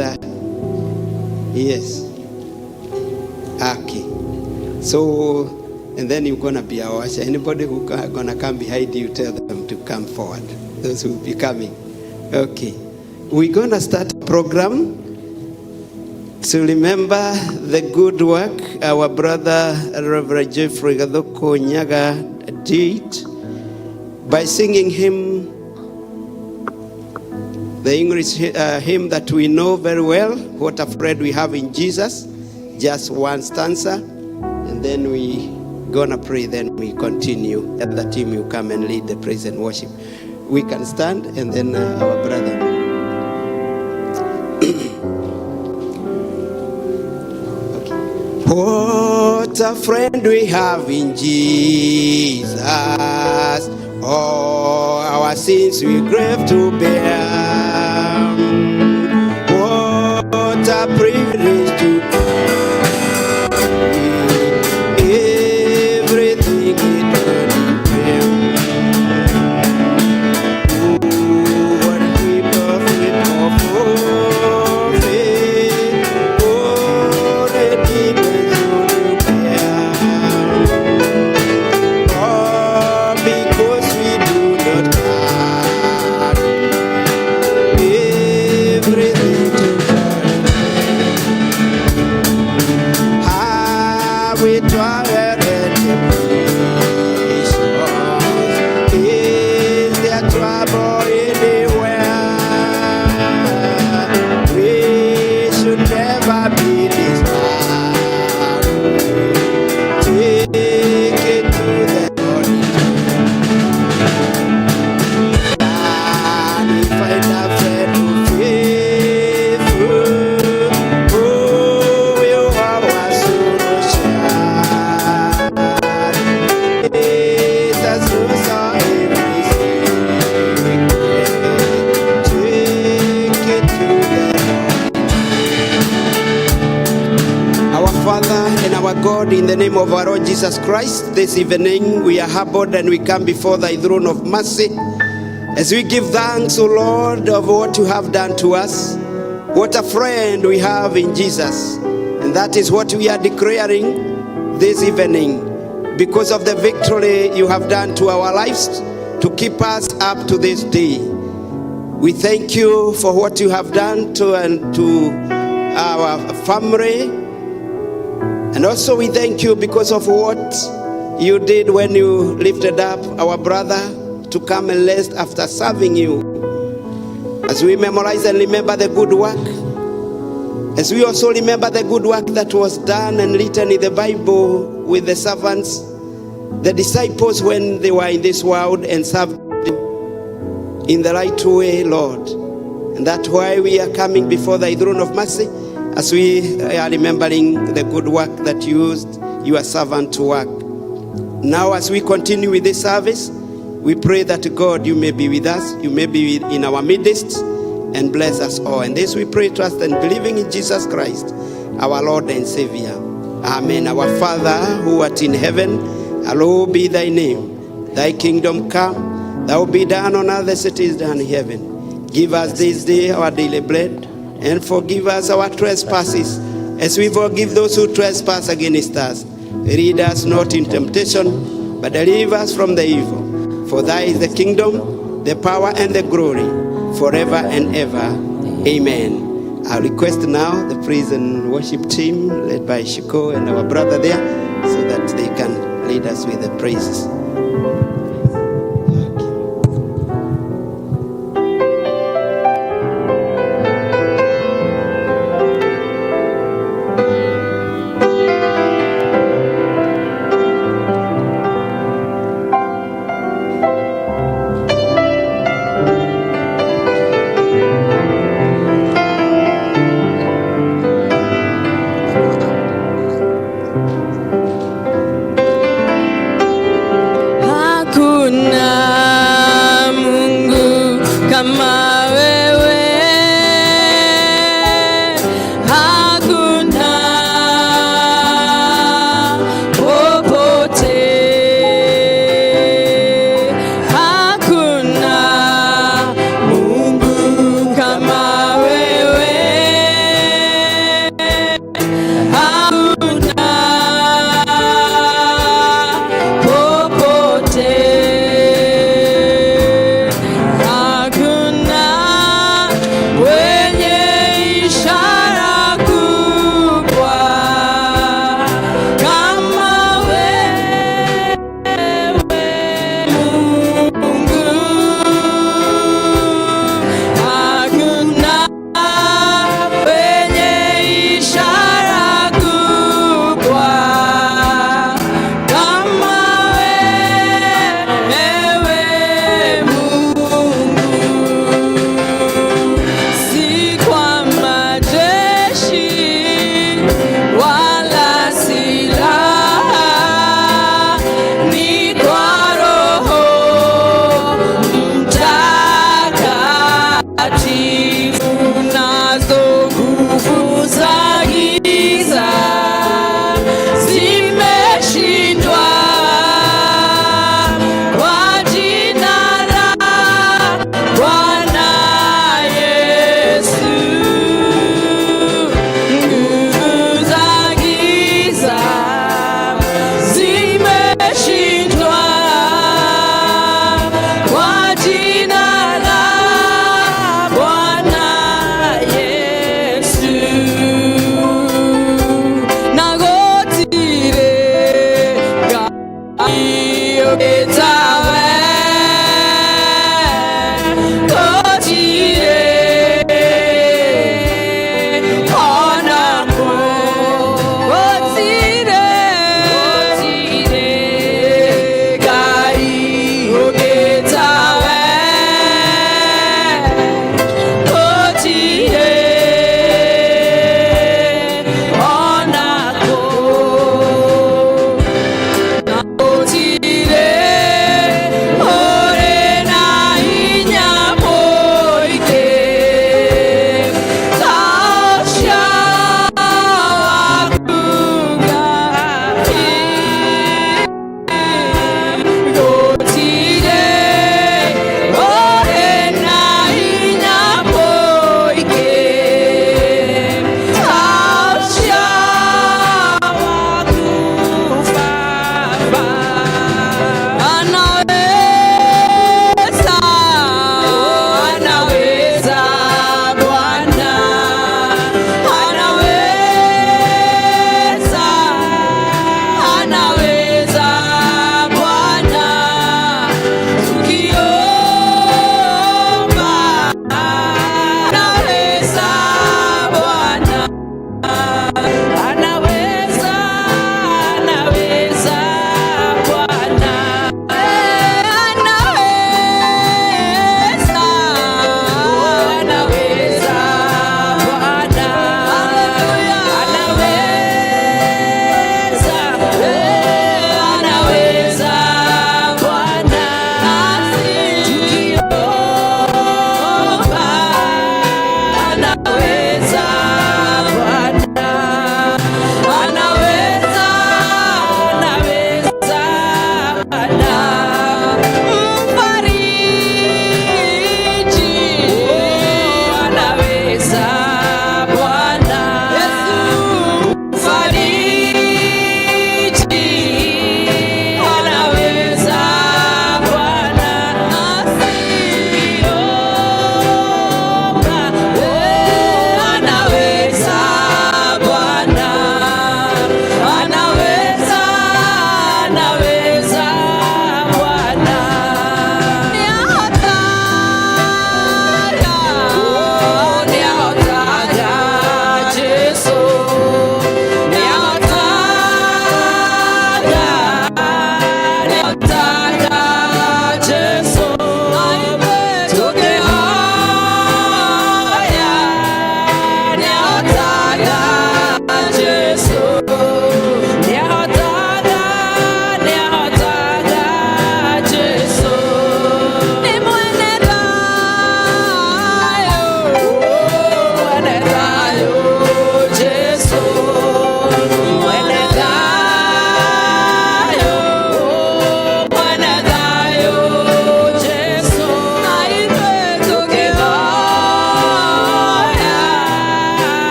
other. Yes. Okay. So, and then you're going to be our usher. Anybody who going to come behind you, tell them to come forward. Those who will be coming. Okay. We're going to start a program to remember the good work our brother Rev.Geoffrey Gathuku Nyaga did by singing him, the English hymn that we know very well, What a Friend We Have in Jesus. Just one stanza, and then we gonna pray, then we continue. And the team will come and lead the praise and worship. We can stand, and then our brother. Okay. What a friend we have in Jesus. All our sins we grave to bear. What a privilege to in the name of our Lord Jesus Christ, this evening we are humbled and we come before thy throne of mercy as we give thanks, O Lord, of what you have done to us. What a friend we have in Jesus. And that is what we are declaring this evening, because of the victory you have done to our lives to keep us up to this day. We thank you for what you have done to our family. And also we thank you because of what you did when you lifted up our brother to come and rest after serving you. As we memorize and remember the good work, as we also remember the good work that was done and written in the Bible with the servants, the disciples when they were in this world and served in the right way, Lord. And that's why we are coming before thy throne of mercy, as we are remembering the good work that you used your servant to work. Now as we continue with this service, we pray that God, you may be with us, you may be in our midst, and bless us all. And this we pray, trust, and believing in Jesus Christ, our Lord and Savior. Amen. Our Father, who art in heaven, hallowed be thy name. Thy kingdom come, thy will be done on earth as it is done in heaven. Give us this day our daily bread, and forgive us our trespasses, as we forgive those who trespass against us. Lead us not in temptation, but deliver us from the evil. For thy is the kingdom, the power, and the glory, forever and ever. Amen. I request now the praise and worship team, led by Shiko and our brother there, so that they can lead us with the praises.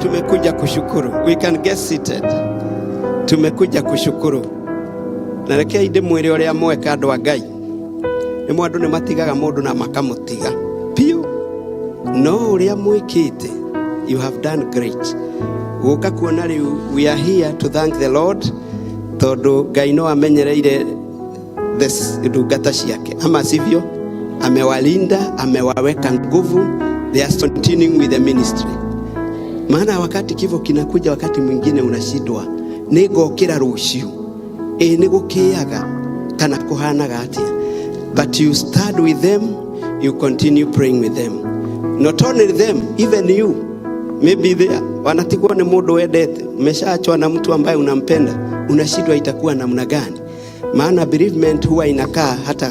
tumekuja kushukuru. We can get seated. Tumekuja kushukuru. Na rekei ndimwire uria mweka andu a Ngai. Ni mwandu ni matigaga mundu na makamutiga. Piu. No uria mwikite. You have done great. Guka kuona riu, we are here to thank the Lord. Tondu Ngai no amenyereire this ndungata ciake. Ama sivyo? Amewalinda, amewaweka nguvu. They are continuing with the ministry. Maana wakati kifo kinakuja, wakati mwingine unashindwa. Nigokira rucio. Nigukiaga kana kuhanaga atia. But you start with them, you continue praying with them. Not only them, even you. Maybe there wanatikwa ni mundu wedete, umeshaachwa na mtu ambaye unampenda, unashindwa itakuwa namna gani? Maana bereavement huwa inakaa hata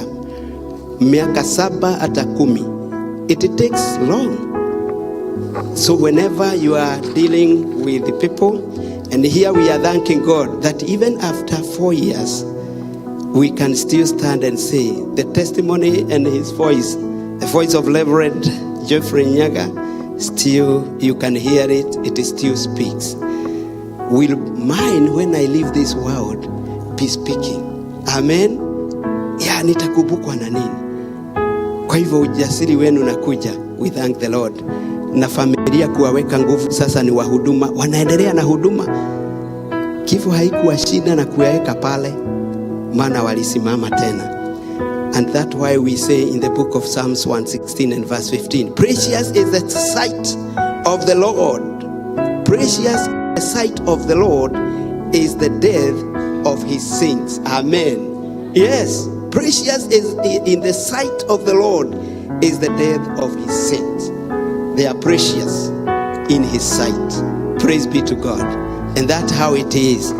miaka 7 hata 10. It takes long. So whenever you are dealing with the people, and here we are thanking God that even after 4 years, we can still stand and say the testimony and his voice, the voice of Rev.Geoffrey Nyaga, still you can hear it, it still speaks. Will mine when I leave this world be speaking? Amen. Ya nitakumbukwa na nini? Kwa hivyo ujasiri wenu nakuja. We thank the Lord. Na familia kuwaweka nguvu sasa ni wahuduma. Wanaendelea na huduma. Kifo haikuwa shida na kuyaweka pale. Maana walisimama tena. And that's why we say in the book of Psalms 116 and verse 15, precious is the sight of the Lord. Precious the sight of the Lord is the death of his saints. Amen. Yes, precious is in the sight of the Lord is the death of his saints. They are precious in his sight. Praise be to God. And that's how it is.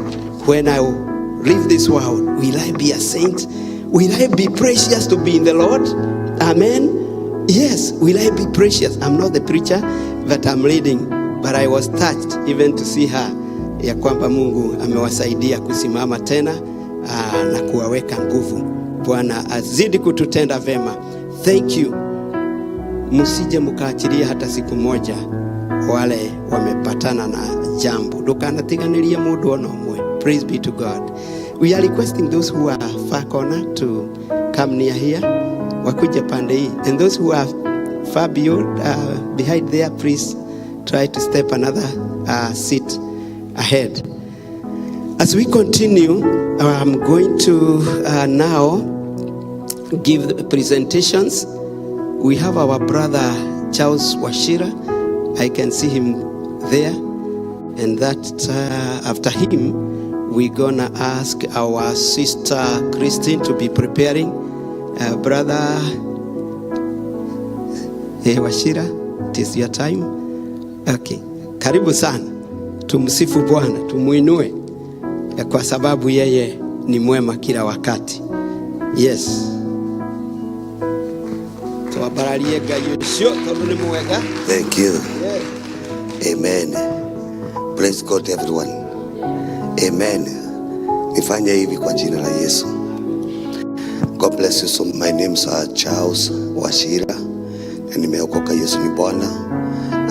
When I leave this world, will I be a saint? Will I be precious to be in the Lord? Amen. Yes, will I be precious? I'm not the preacher that I'm leading, but I was touched even to see her, ya kwamba Mungu amewasaidia kusimama tena na kuwaweka nguvu. Bwana azidi kututenda vema. Thank you. Musije mukaachilia hata siku moja wale wamepatana na jambo. Dukanatiganiria mundu ono mwe. Praise be to God. We are requesting those who are far corner to come near here. Wakuja pande hii. And those who are far beyond, behind there, please try to step another seat ahead. As we continue, I'm going to now give the presentations. We have our brother Charles Washira. I can see him there. And that after him, we're gonna ask our sister Christine to be preparing. Brother Washira, it is your time. Okay. Karibu sana. Tumsifu Bwana, tumuinue kwa sababu yeye ni mwema kila wakati. Yes. Tuwabaralie Ngai ucio tondu ni mwega. Thank you. Yeah. Amen. Praise God everyone. Amen. Nifanye hivi kwa jina la Yesu. God bless you. So my name is Charles Washira. Na nimeokoka, Yesu ni Bwana.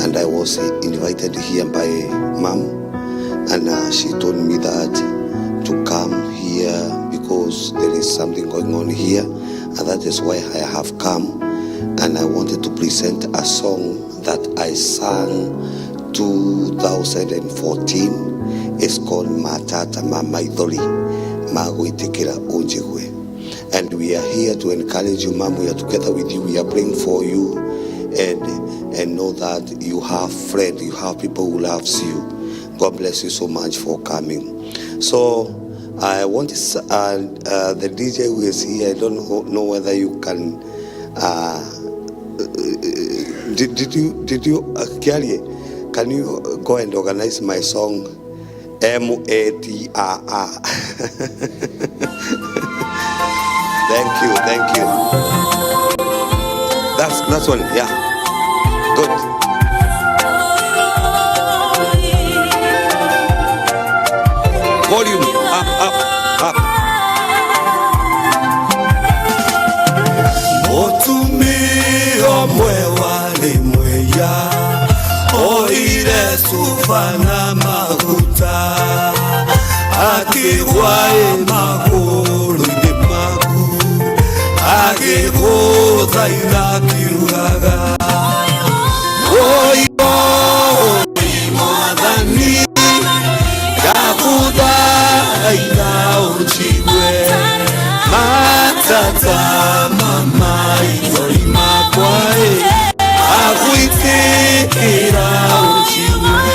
And I was invited here by Mom. And she told me that to come here because there is something going on here. And that is why I have come. And I wanted to present a song that I sang 2014. It's called Matata Mamaithori Magoitekera Onjigwe. And we are here to encourage you, Mom. We are together with you. We are praying for you. And know that you have friends, you have people who loves you. God bless you so much for coming. So I want to, the DJ who is here, I don't know whether you can, did you, Kiarie, can you go and organize my song? M-A-T-R-R. Thank you. That's one, yeah. Good. Volume up. Otumi omwe wale mweya oire su fana maguta akigwae maguru de magu akigota ina kiuraga oi mwadhani kakuda ina uchigwe matata mama izori makwae akuitikira uchigwe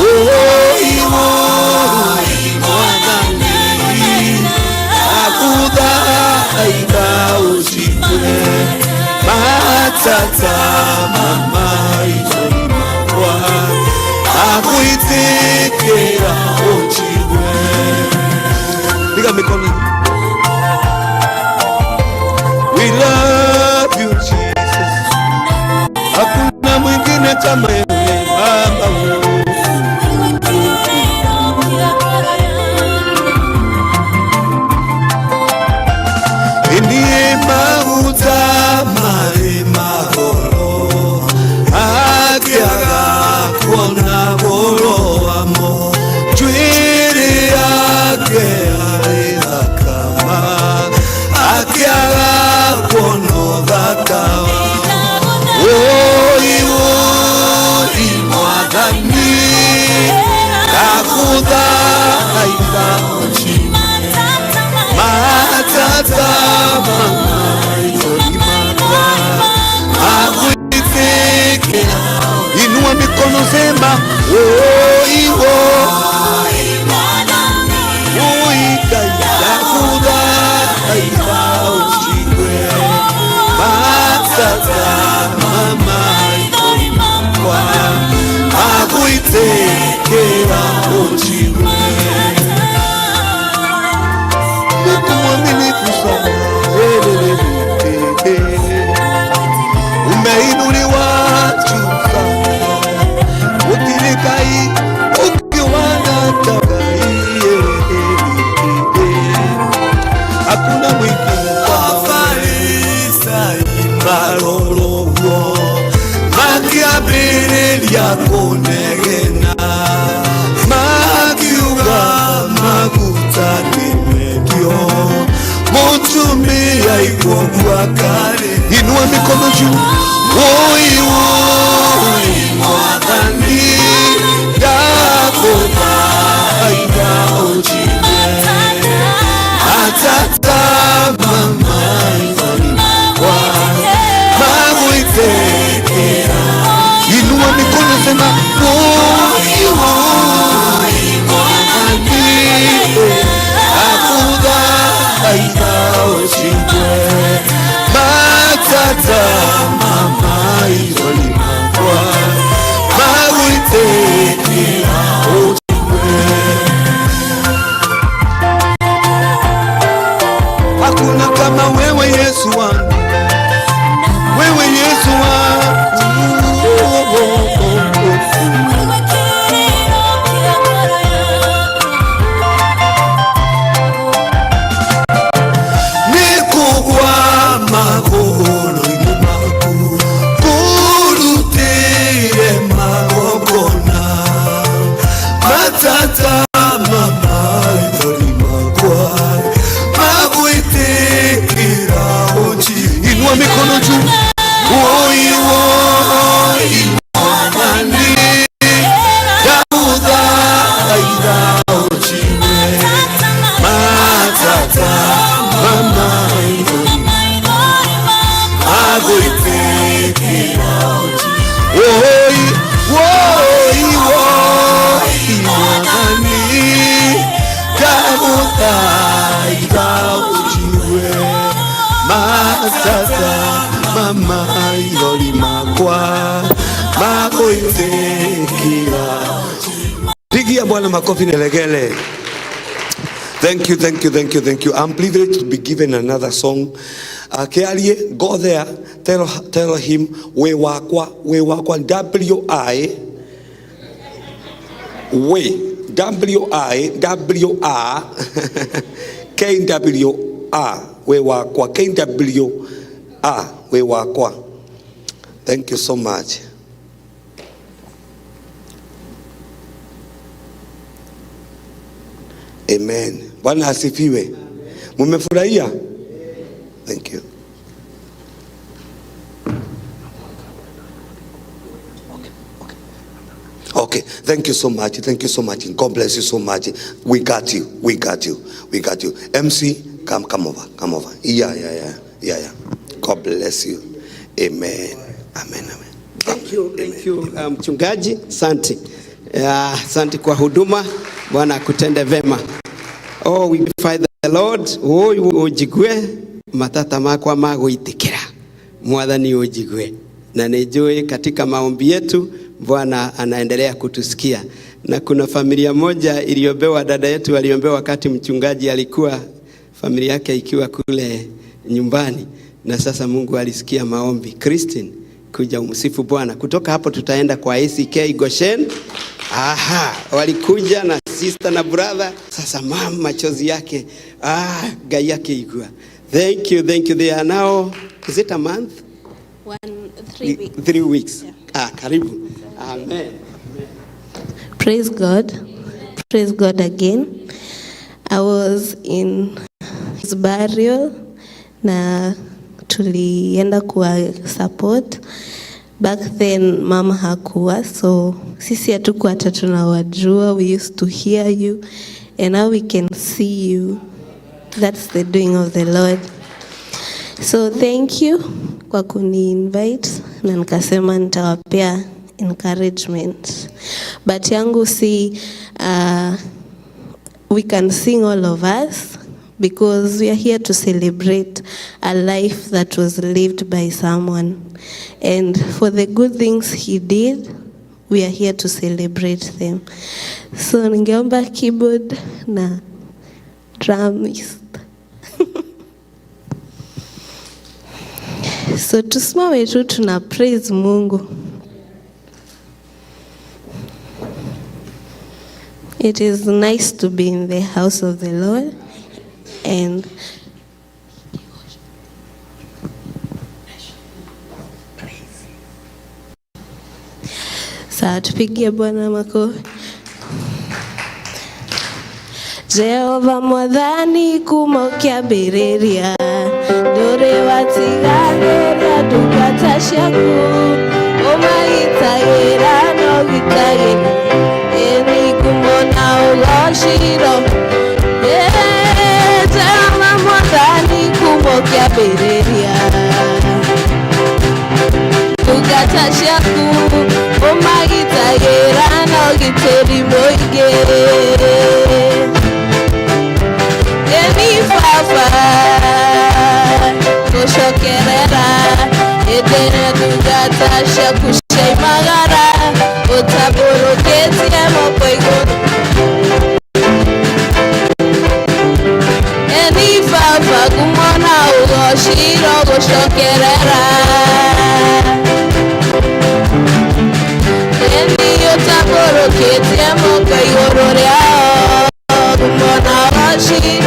oi mwadhani kakuda ina uchigwe matata mama izori makwae akuitikira uchigwe. Piga mikono. We love you Jesus. Hakuna mwingine kama wewe Baba. Ndiye mauta mahoro akiaga kuona bolo amo twiri yake kama akiaga kuona dhakawa oi mwadhani kakuda haida matata akuitekea. Inua mikono sema kakuda haida uchigwe matata mama kwa akuitekea uchigwe. Mwaminifu sana umeinuliwa juu sana utilikai ukiwana takai hakuna mwingine Farisai malologo makiabiri yakonegena magiuga magutani mutumia ikogwa kare. Inua mikono juu. Oi mwadhani yakoba haida uchigwe atata mama izori kwa maguitekea. Inua mikono sema oi mwadhani akuda haida uchigwe matata mama izori kwa maguitekea uchigwe. Hakuna kama wewe Yesu wangu, wewe Yesu wangu. Matata mama izori makwa maguitikira uchi. Inua mikono juu. Oi mwadhani kakuda haida uchigwe matata mama izori maguitikira uchi. Mwadhani kakuda haida uchigwe matata mama izori makwa maguitikira. Pigia Bwana makofi nelegele. Thank you. I'm privileged to be given another song. Kealie, go there, tell him we wakwa W-I W-I-W-R K-W-R we wakwa K-W-R we wakwa. Thank you so much. Amen. Bwana asifiwe. Mumefurahia? Thank you. Okay, thank you so much. Thank you so much. God bless you so much. We got you. We got you. We got you. MC, come over. Come over. Yeah. God bless you. Amen. Amen. Thank you. Thank you, mchungaji. Asante. Asante kwa huduma. Bwana akutende vema. Oh, we glorify the Lord. Oh, ujigwe matata makwa magoitikira. Mwathani ujigwe. Na nijue katika maombi yetu Bwana anaendelea kutusikia. Na kuna familia moja iliombewa, dada yetu aliombewa wakati mchungaji alikuwa familia yake ikiwa kule nyumbani, na sasa Mungu alisikia maombi. Christine, kuja umsifu Bwana. Kutoka hapo tutaenda kwa ACK Goshen. Walikuja na sister na brother. Sasa mama machozi yake gai yake igua. Thank you. They are now, is it a month? 3 weeks. 3 weeks. Yeah. Karibu. Amen. Praise God. Praise God again. I was in his burial na tulienda kuwa support. Back then mama hakuwa, so sisi hatukuwa hata tunawajua. We used to hear you and now we can see you. That's the doing of the Lord. So thank you kwa kuni invite na nikasema nitawapea encouragement. But yangu si we can sing all of us because we are here to celebrate a life that was lived by someone. And for the good things he did, we are here to celebrate them. So ningeomba keyboard na drums. So tusimame tu tuna praise Mungu. It is nice to be in the house of the Lord and saa tupigie Bwana makofi. Jehova mwathani kumokia biriria dore watiganeria dugata shaku omaitagira no gitagira eni kumona ugoshiro Jehova mwathani kumokia biriria dugata shaku omaitagira no giteri moige Kushokerera edene dugata shakushai magara otaboro keti mokoigo eni fafa kumona ugoshiro kushokerera eni otaboro keti mokoigo roria kumona ugoshiro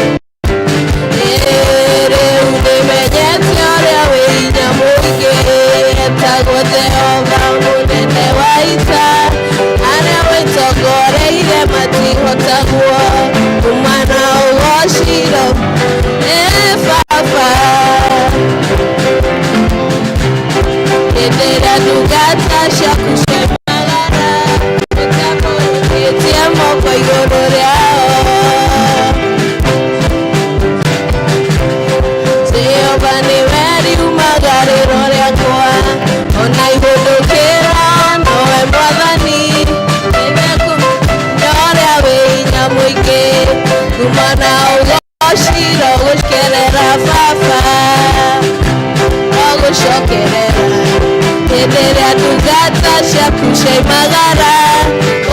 Shakushai magara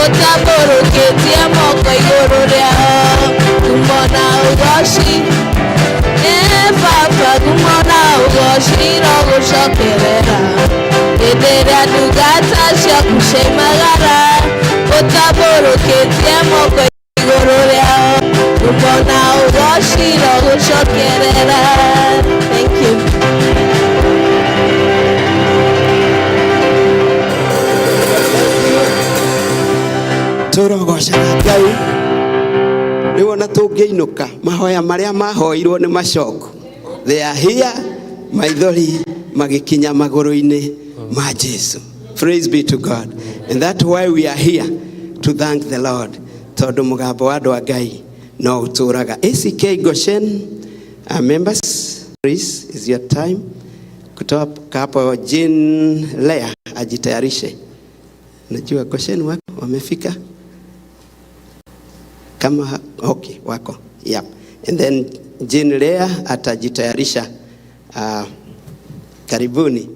otaboro ketia moko igororia kumona ugoshi papa kumona ugoshi no gushokerera edera dugata shakushai magara otaboro ketia moko igororia kumona ugoshi no gushokerera. Thank you. Turogosha Ngai niwona ndũngĩinũka mahoya marĩa mahoirwo nĩ macoku. They are here, maithori magikinya magũrũ-inĩ ma Jesu. Praise be to God. And that's why we are here, to thank the Lord. Tondũ mũgambo wa andũ a Ngai no ũtũraga. ACK Goshen members, please, is your time. Kutoka hapo Jean Lea ajitayarishe. Najua Goshen wako wamefika? Kama okay, wako. Yeah. And then Jean Lea atajitayarisha. Karibuni.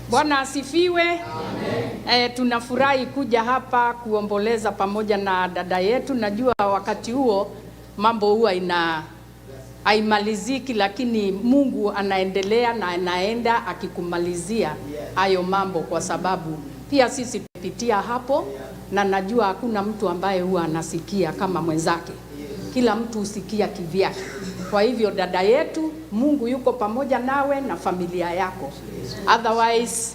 Bwana asifiwe. Tunafurahi kuja hapa kuomboleza pamoja na dada yetu. Najua wakati huo mambo huwa haimaliziki, lakini Mungu anaendelea na anaenda akikumalizia hayo mambo, kwa sababu pia sisi tupitia hapo, na najua hakuna mtu ambaye huwa anasikia kama mwenzake. Kila mtu usikia kivyake. Kwa hivyo dada yetu, Mungu yuko pamoja nawe na familia yako. Otherwise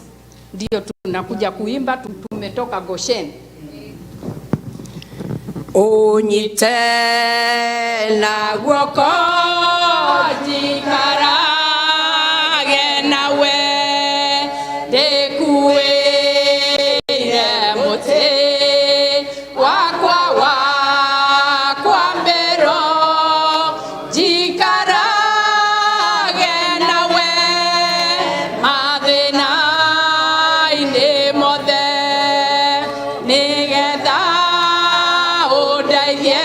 ndio tunakuja kuimba, tumetoka Goshen. Unyite na guoko jikarage nawe dekuwe mote wakwa mbero jikarage nawe mathina ine mothe nigetha udaithie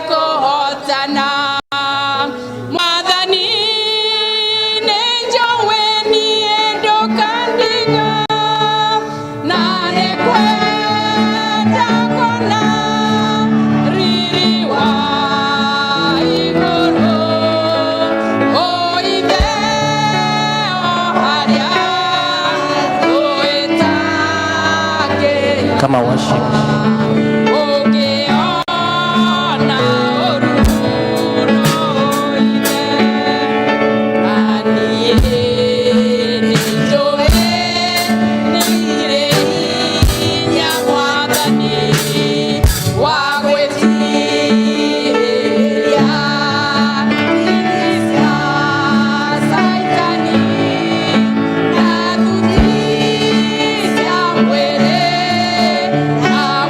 kuhotana mwathani ninjowe niĩ ndũkandiga na nĩkwenda kuona riri wa igũrũ o ithe o harĩa twĩtangĩra kama worship. Now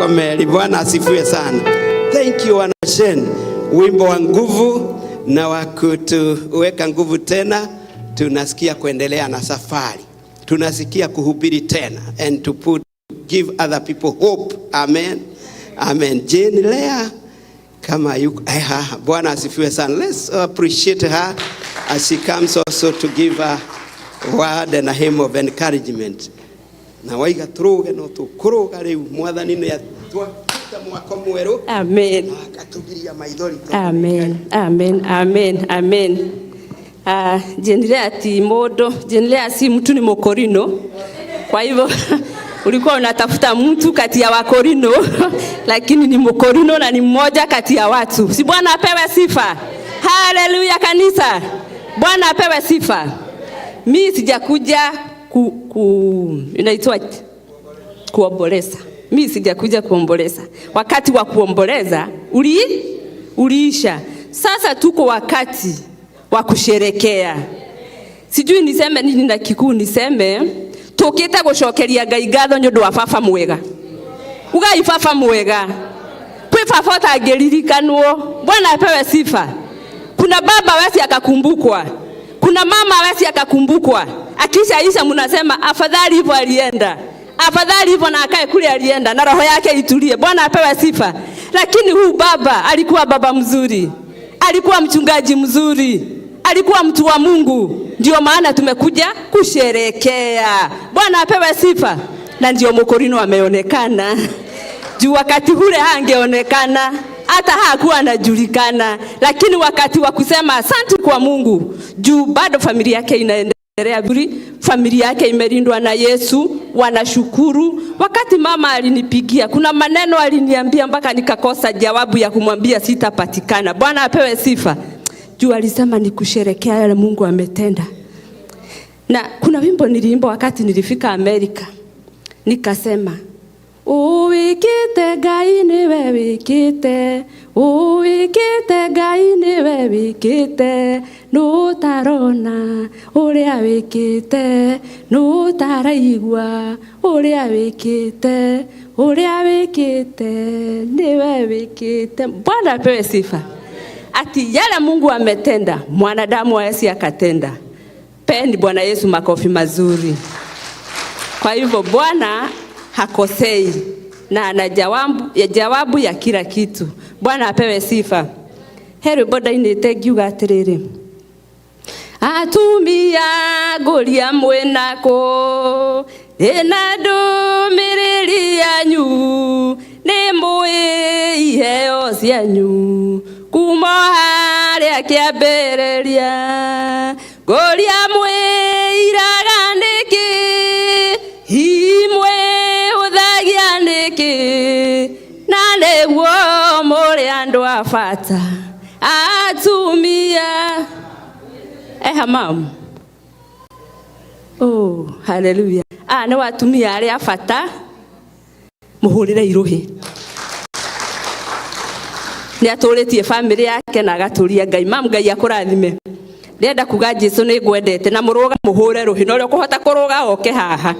yako Mary. Bwana asifiwe sana. Thank you Wanashen. Wimbo wa nguvu na wa kutuweka nguvu tena. Tunasikia kuendelea na safari. Tunasikia kuhubiri tena and to give other people hope. Amen. Amen. Jane Lea kama yuko Bwana asifiwe sana. Let's appreciate her as she comes also to give a word and a hymn of encouragement. Na waiga turuge no tukuruga riu mwathani ni atwakita mwako mweru. Amen. Akatugiria maithori. Amen. Amen. Amen. Amen. Jenile ati modo, jenile si mtu ni Mokorino. Kwa hivyo ulikuwa unatafuta mtu kati ya Wakorino lakini ni Mokorino na ni mmoja kati ya watu. Si Bwana apewe sifa. Haleluya kanisa. Bwana apewe sifa. Mimi sijakuja inaitwa kuomboleza. Mimi sijakuja kuomboleza. Wakati wa kuomboleza uliisha. Sasa tuko wakati wa kusherekea. Sijui niseme nini na Kikuu niseme tukite gushokeria Ngai ngatho nyu wa baba mwega. Ugai baba mwega. Kwi baba tangiririkanwo. Bwana apewe sifa. Kuna baba wesi akakumbukwa. Kuna mama wesi akakumbukwa. Akisha mnasema afadhali hivyo alienda. Afadhali hivyo na akae kule alienda na roho yake itulie. Bwana apewe sifa. Lakini huu baba alikuwa baba mzuri. Alikuwa mchungaji mzuri. Alikuwa mtu wa Mungu. Ndio maana tumekuja kusherekea. Bwana apewe sifa. Na ndio Mokorino ameonekana. Juu wakati ule hangeonekana, hata hakuwa anajulikana, lakini wakati wa kusema asante kwa Mungu, juu bado familia yake inaendelea vizuri, familia yake imelindwa na Yesu, wanashukuru. Wakati mama alinipigia, kuna maneno aliniambia mpaka nikakosa jawabu ya kumwambia sitapatikana. Bwana apewe sifa. Juu alisema ni kusherekea yale Mungu ametenda. Na kuna wimbo niliimba wakati nilifika Amerika. Nikasema, uwikite Ngai niwe wikite, uwikite Ngai niwe wikite, nutarona uria wikite, nutaraigua uria wikite, uria wikite niwe wikite. Bwana apewe sifa. Ati yale Mungu ametenda, mwanadamu hawezi akatenda. Pendi Bwana Yesu makofi mazuri. Kwa hivyo Bwana hakosei na ana jawabu ya kila kitu. Bwana apewe sifa. Heri boda inete giuga atiriri. Atumia goria mwenako ena ndumiriri yanyu ni mui iheo cianyu kuma haria kiambĩrĩria goria mwĩiraga nĩkĩ imwe ũthagia nĩkĩ na nĩguo mũrĩ andũ a bata atumia mamu. Oh, hallelujah. Nĩ watumia arĩa a bata mũhũrĩre iruhi. Nĩ atũrĩtie family yake na agatũria Ngai. Mamu Ngai akũrathime. Ndenda kuga Jesu nĩ ngwendete na mũrũga mũhũre ruhi no rĩo kũhota kũrũga oke haha.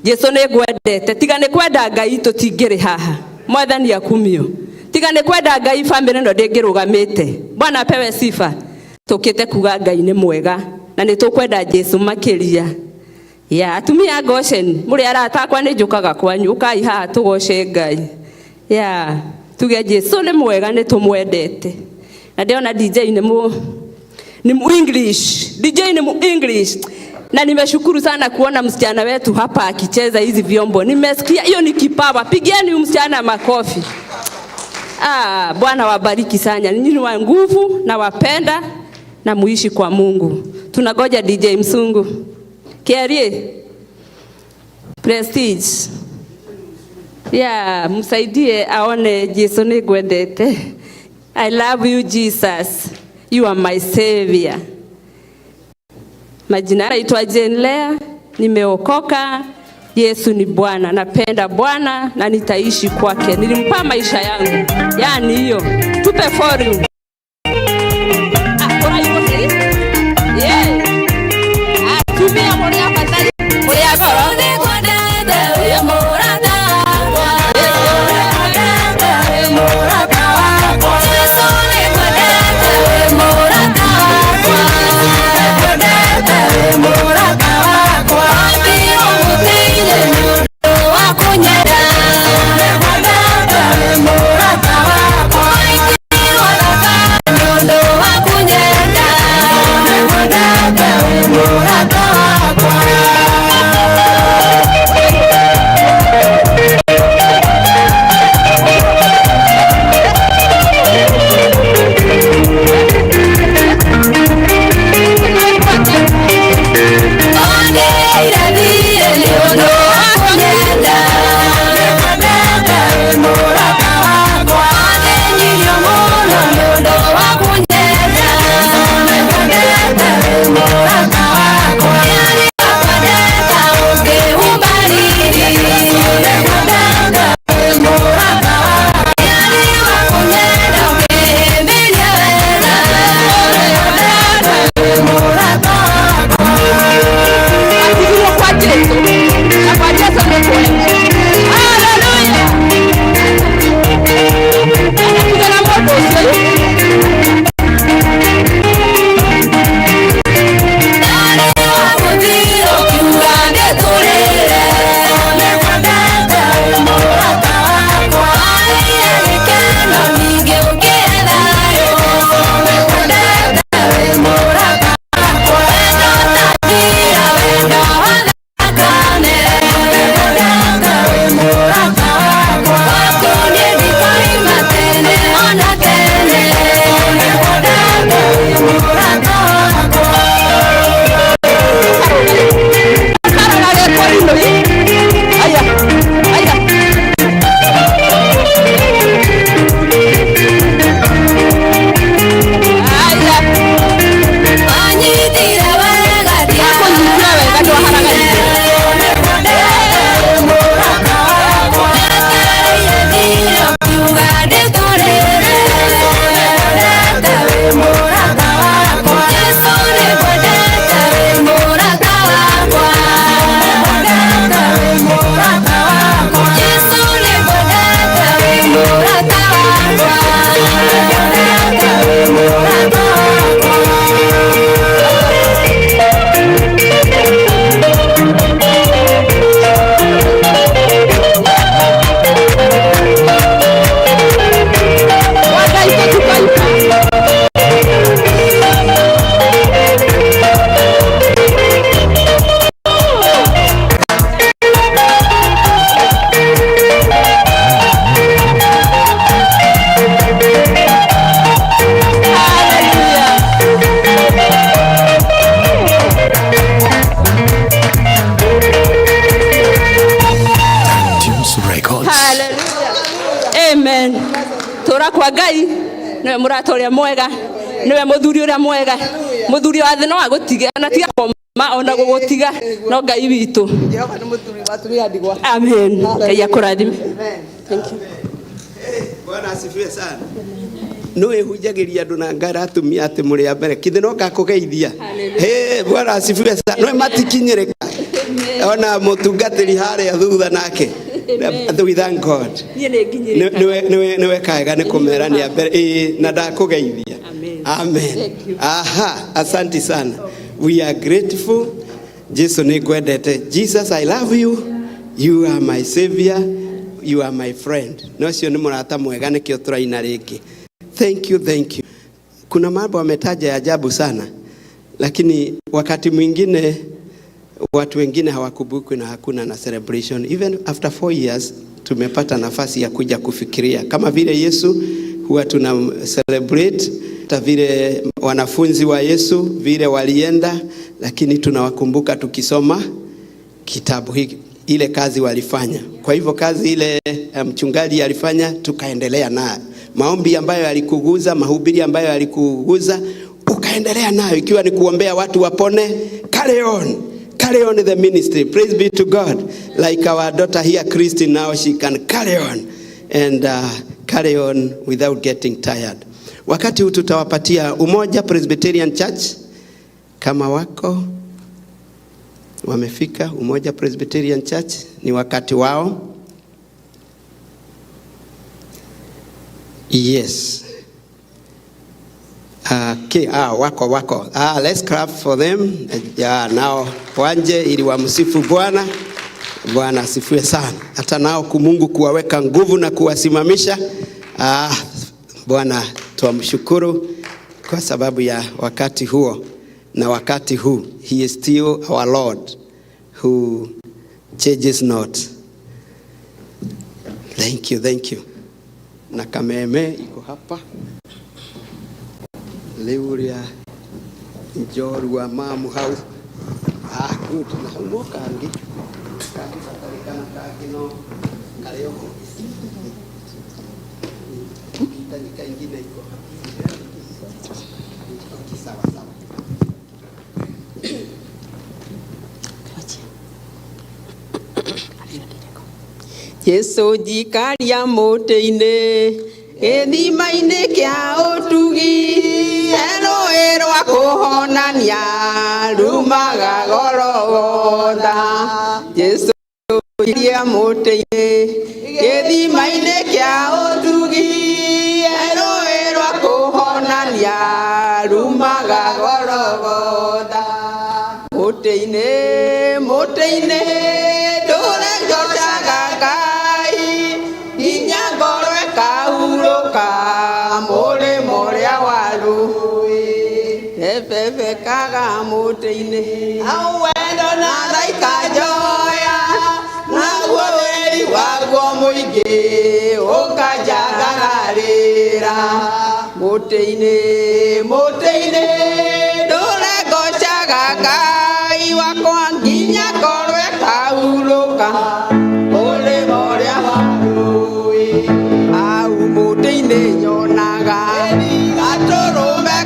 Jesu nĩ ngwendete tiga nĩ kwenda Ngai tũtingĩrĩ haha. Mwathani akumio. Tiga nĩ kwenda Ngai family no ndĩngĩrũgamĩte. Bwana apewe sifa. Tũkĩte kuga Ngai nĩ mwega na nĩ tũkwenda Jesu makĩria. Ya atumia Goshen mũrĩ aratakwa nĩ njũkaga kwanyu ũkai haha tũgoce Ngai. Ya tuge Jesu nĩ mwega nĩ tũmwendete. Na ndĩona DJ nĩ mu English. DJ ni mu English. Na nimeshukuru sana kuona msichana wetu hapa akicheza hizi vyombo. Nimesikia hiyo ni kipawa. Pigieni msichana makofi. Bwana wabariki sana. Ninyi wa nguvu na wapenda na muishi kwa Mungu. Tunagoja DJ Msungu. Kerie. Prestige. Yeah, msaidie aone Yesu ni gwendete. I love you Jesus. You are my savior. Majina naitwa Jane Lea, nimeokoka. Yesu ni Bwana, napenda Bwana na nitaishi kwake. Nilimpa maisha yangu. Yani hiyo. Tupe forum. Tumia moria fatari. Moria goro. tora kwa Ngai niwe murata uria mwega niwe muthuri uria mwega muthuri wa thi no agutiga na tiga koma ona gugutiga no Ngai witu Jehova ni muthuri watumia ndigwa amen Ngai akurathime thank you Bwana asifiwe sana no ehujagiria andu na ngara atumia ati muri ya mbere kithi no gakugeithia Bwana asifiwe sana no matikinyirika ona mutungatiri haria thutha nake we thank God niwe kaega ni kumera ni mbere na ndakugeithia amen aha asante sana we are grateful Jesus ni gwendete Jesus I love you you are my savior you are my friend no cio ni murata mwega nikio turaina riki thank you kuna mambo wametaja ya ajabu sana lakini wakati mwingine watu wengine hawakumbukwi na hakuna na celebration even after 4 years tumepata nafasi ya kuja kufikiria kama vile Yesu huwa tuna celebrate hata vile wanafunzi wa Yesu vile walienda lakini tunawakumbuka tukisoma kitabu hiki ile kazi walifanya kwa hivyo kazi ile mchungaji alifanya tukaendelea nayo maombi ambayo alikuguza mahubiri ambayo alikuguza ukaendelea nayo ikiwa ni kuombea watu wapone carry on the ministry praise be to God like our daughter here Christine now she can carry on and carry on without getting tired wakati huu tutawapatia Umoja Presbyterian Church kama wako wamefika Umoja Presbyterian Church ni wakati wao yes okay wako let's clap for them now wanje ili wamsifu Bwana asifiwe sana hata nao Mungu kuwaweka nguvu na kuwasimamisha Bwana tuamshukuru kwa sababu ya wakati huo na wakati huu he is still our Lord who changes not thank you na kameme iko hapa Leuria njorua mamu hau good na humoka angi kana kakino kaleo kitandika ingine iko sawa Yesu jikaria mote-ine githima-ine kia utugi ero akuhonania rumaga gorogotha Yesu jikaria mote-ine githima-ine kia utugi ero akuhonania rumaga gorogotha mote-ine kaga mote-ine au wendo na raika joya na weri waguo muingi ukajagararira mote-ine ndure gocaga Ngai wakwa nginya korwe kahuruka uri moria warui au mote-ine nyonaga gaturume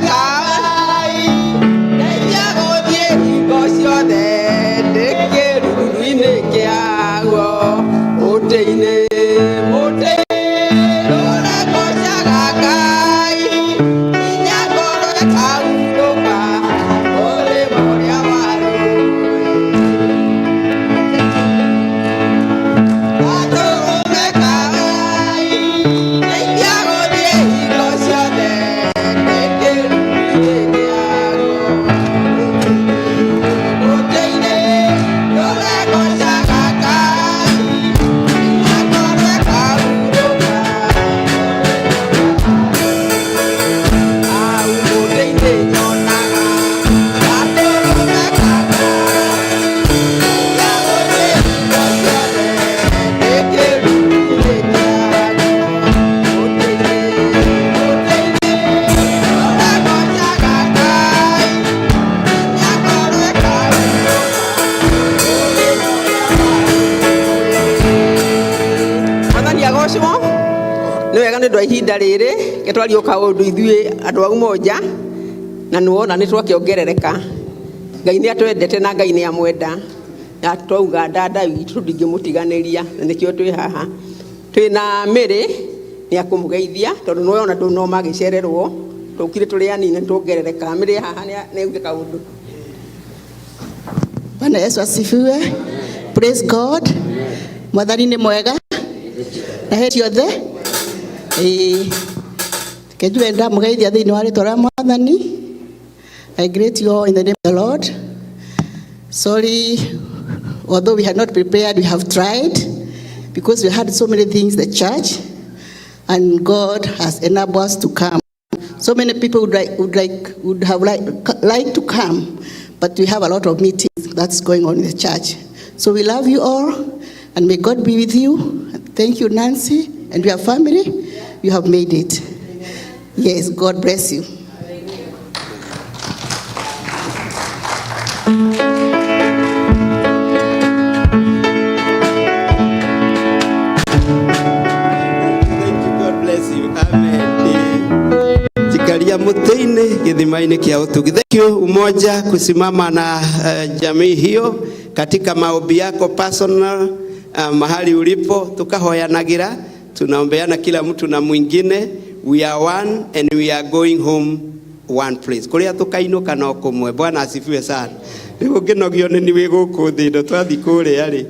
andå a ihinda rä rä ke twario kaå ndå ithuä andå a umoja na nä wona nä twakiongerereka. Ngai nä atwendete na Ngai nä amwenda na twauga ndanda witå ndingä må tiganä na nä kä o twä haha twä na mä rä nä akå må geithia tondå nä wona ndå no magä cererwo tå kirä tå rä anini nä twongerereka mä rä haha nä auge kaå ndå. Bwana Yesu asifiwe. Praise God. Mwathani nĩ mwega na hĩndĩ ciothe. Kenjue ndamũgeithia thĩinĩ wa rĩĩtwa rĩa Mwathani. I greet you all in the name of the Lord. Sorry, although we had not prepared, we have tried because we had so many things in the church, and God has enabled us to come. So many people would have liked to come, but we have a lot of meetings that's going on in the church. So we love you all, and may God be with you. Thank you, Nancy, and your family. You have made it. Yes, God bless you. Githimaini kia utugithekio umoja kusimama na jamii hiyo katika maombi yako personal, mahali ulipo tukahoyanagira, tunaombeana kila mtu na mwingine. We are one and we are going home one place. Kuria tukainuka no kumwe. Bwana asifiwe sana. Rigo nginogio ni niwe guku thindo twathi kuria ri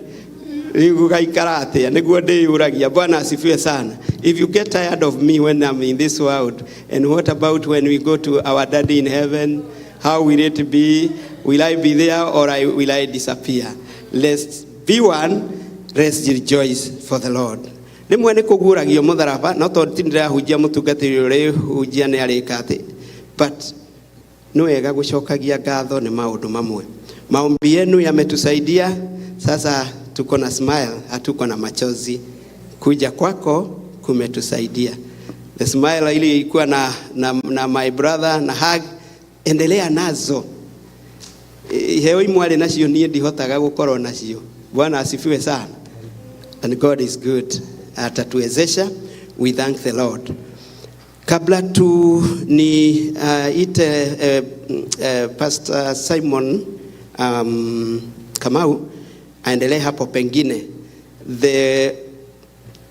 rigo gaikara atia niguo ndiyuragia. Bwana asifiwe sana. If you get tired of me when I'm in this world, and what about when we go to our daddy in heaven? How will it be? Will I be there or will I disappear? Let's be one. Let's rejoice for the Lord. Rimwe ni kuguragio mutharaba no to tindira hujia mutungatiri uri hujia ni arikate, but no wega gucokagia ngatho ni maundu mamwe. Maombi yenu yametusaidia, sasa tuko na smile, hatuko na machozi. Kuja kwako kumetusaidia. The smile ile ilikuwa na my brother na hug, endelea nazo. Heo imwale nacio nie ndihotaga gukorwo nacio. Bwana asifiwe sana. And God is good. Atatuwezesha. We thank the Lord. Kabla tu ni ite Pastor Simon Kamau aendelee hapo pengine. The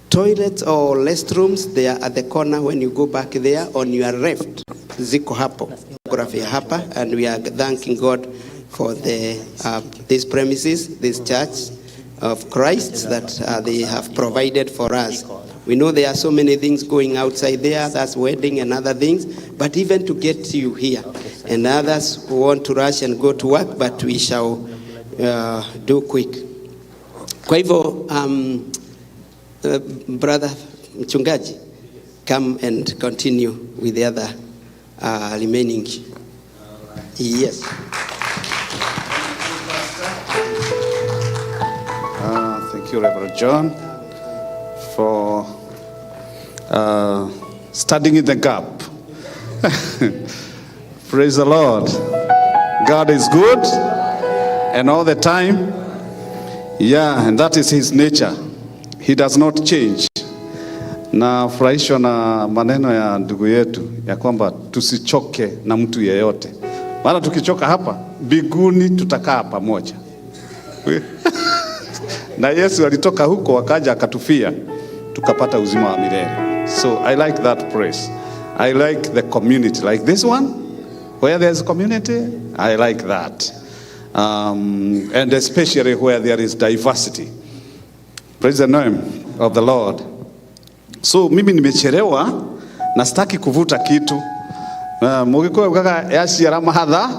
toilets or restrooms, they are at the corner when you go back there on your left. Ziko hapo. Hapa, and we are thanking God for these premises, this church of Christ that they have provided for us. We know there are so many things going outside there, that's wedding and other things, but even to get you here, and others who want to rush and go to work, but we shall do quick. Kwa hivyo, brother Mchungaji, come and continue with the other remaining. Yes. Thank you, Reverend John, for standing in the gap. Praise the Lord. God is good, and all the time. Yeah, and that is his nature. He does not change. Na furahishwa na maneno ya ndugu yetu ya kwamba tusichoke na mtu yeyote. Maana tukichoka hapa, biguni tutakaa pamoja. Na Yesu alitoka huko akaja akatufia, tukapata uzima wa milele. So I like that praise. I like the community like this one, where there's community, I like that. And especially where there is diversity. Praise the name of the Lord. So mimi nimechelewa na sitaki kuvuta kitu. Mugikuwa ukaga yaciara mahatha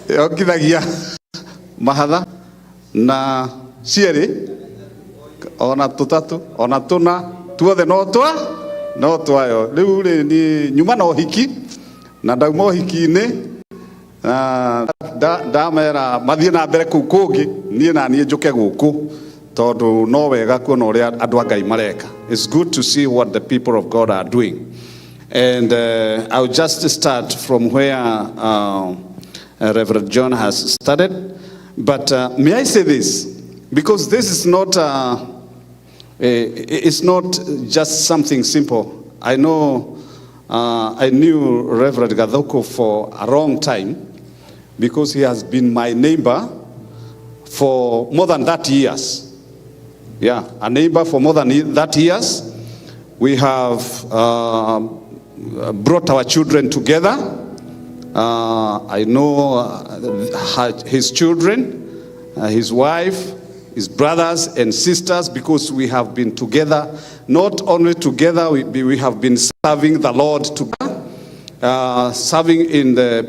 yokithagia mahatha na cieri ona tutatu ona tuna tuothe no twayo riu ni nyuma no hiki na ndauma hiki-ini ndamera mathie na mbere kuu kungi nie na nie njuke guku tondu no wega kuona uria andu a Ngai mareka. It's good to see what the people of God are doing. And I'll just start from where Reverend John has started. But may I say this? Because this is not, it's not just something simple I know, I knew Reverend Gathuku for a long time because he has been my neighbor for more than 30 years. Yeah, a neighbor for more than 30 years. We have brought our children together. I know his children, his wife, his brothers and sisters, because we have been together. Not only together, we have been serving the Lord together, serving in the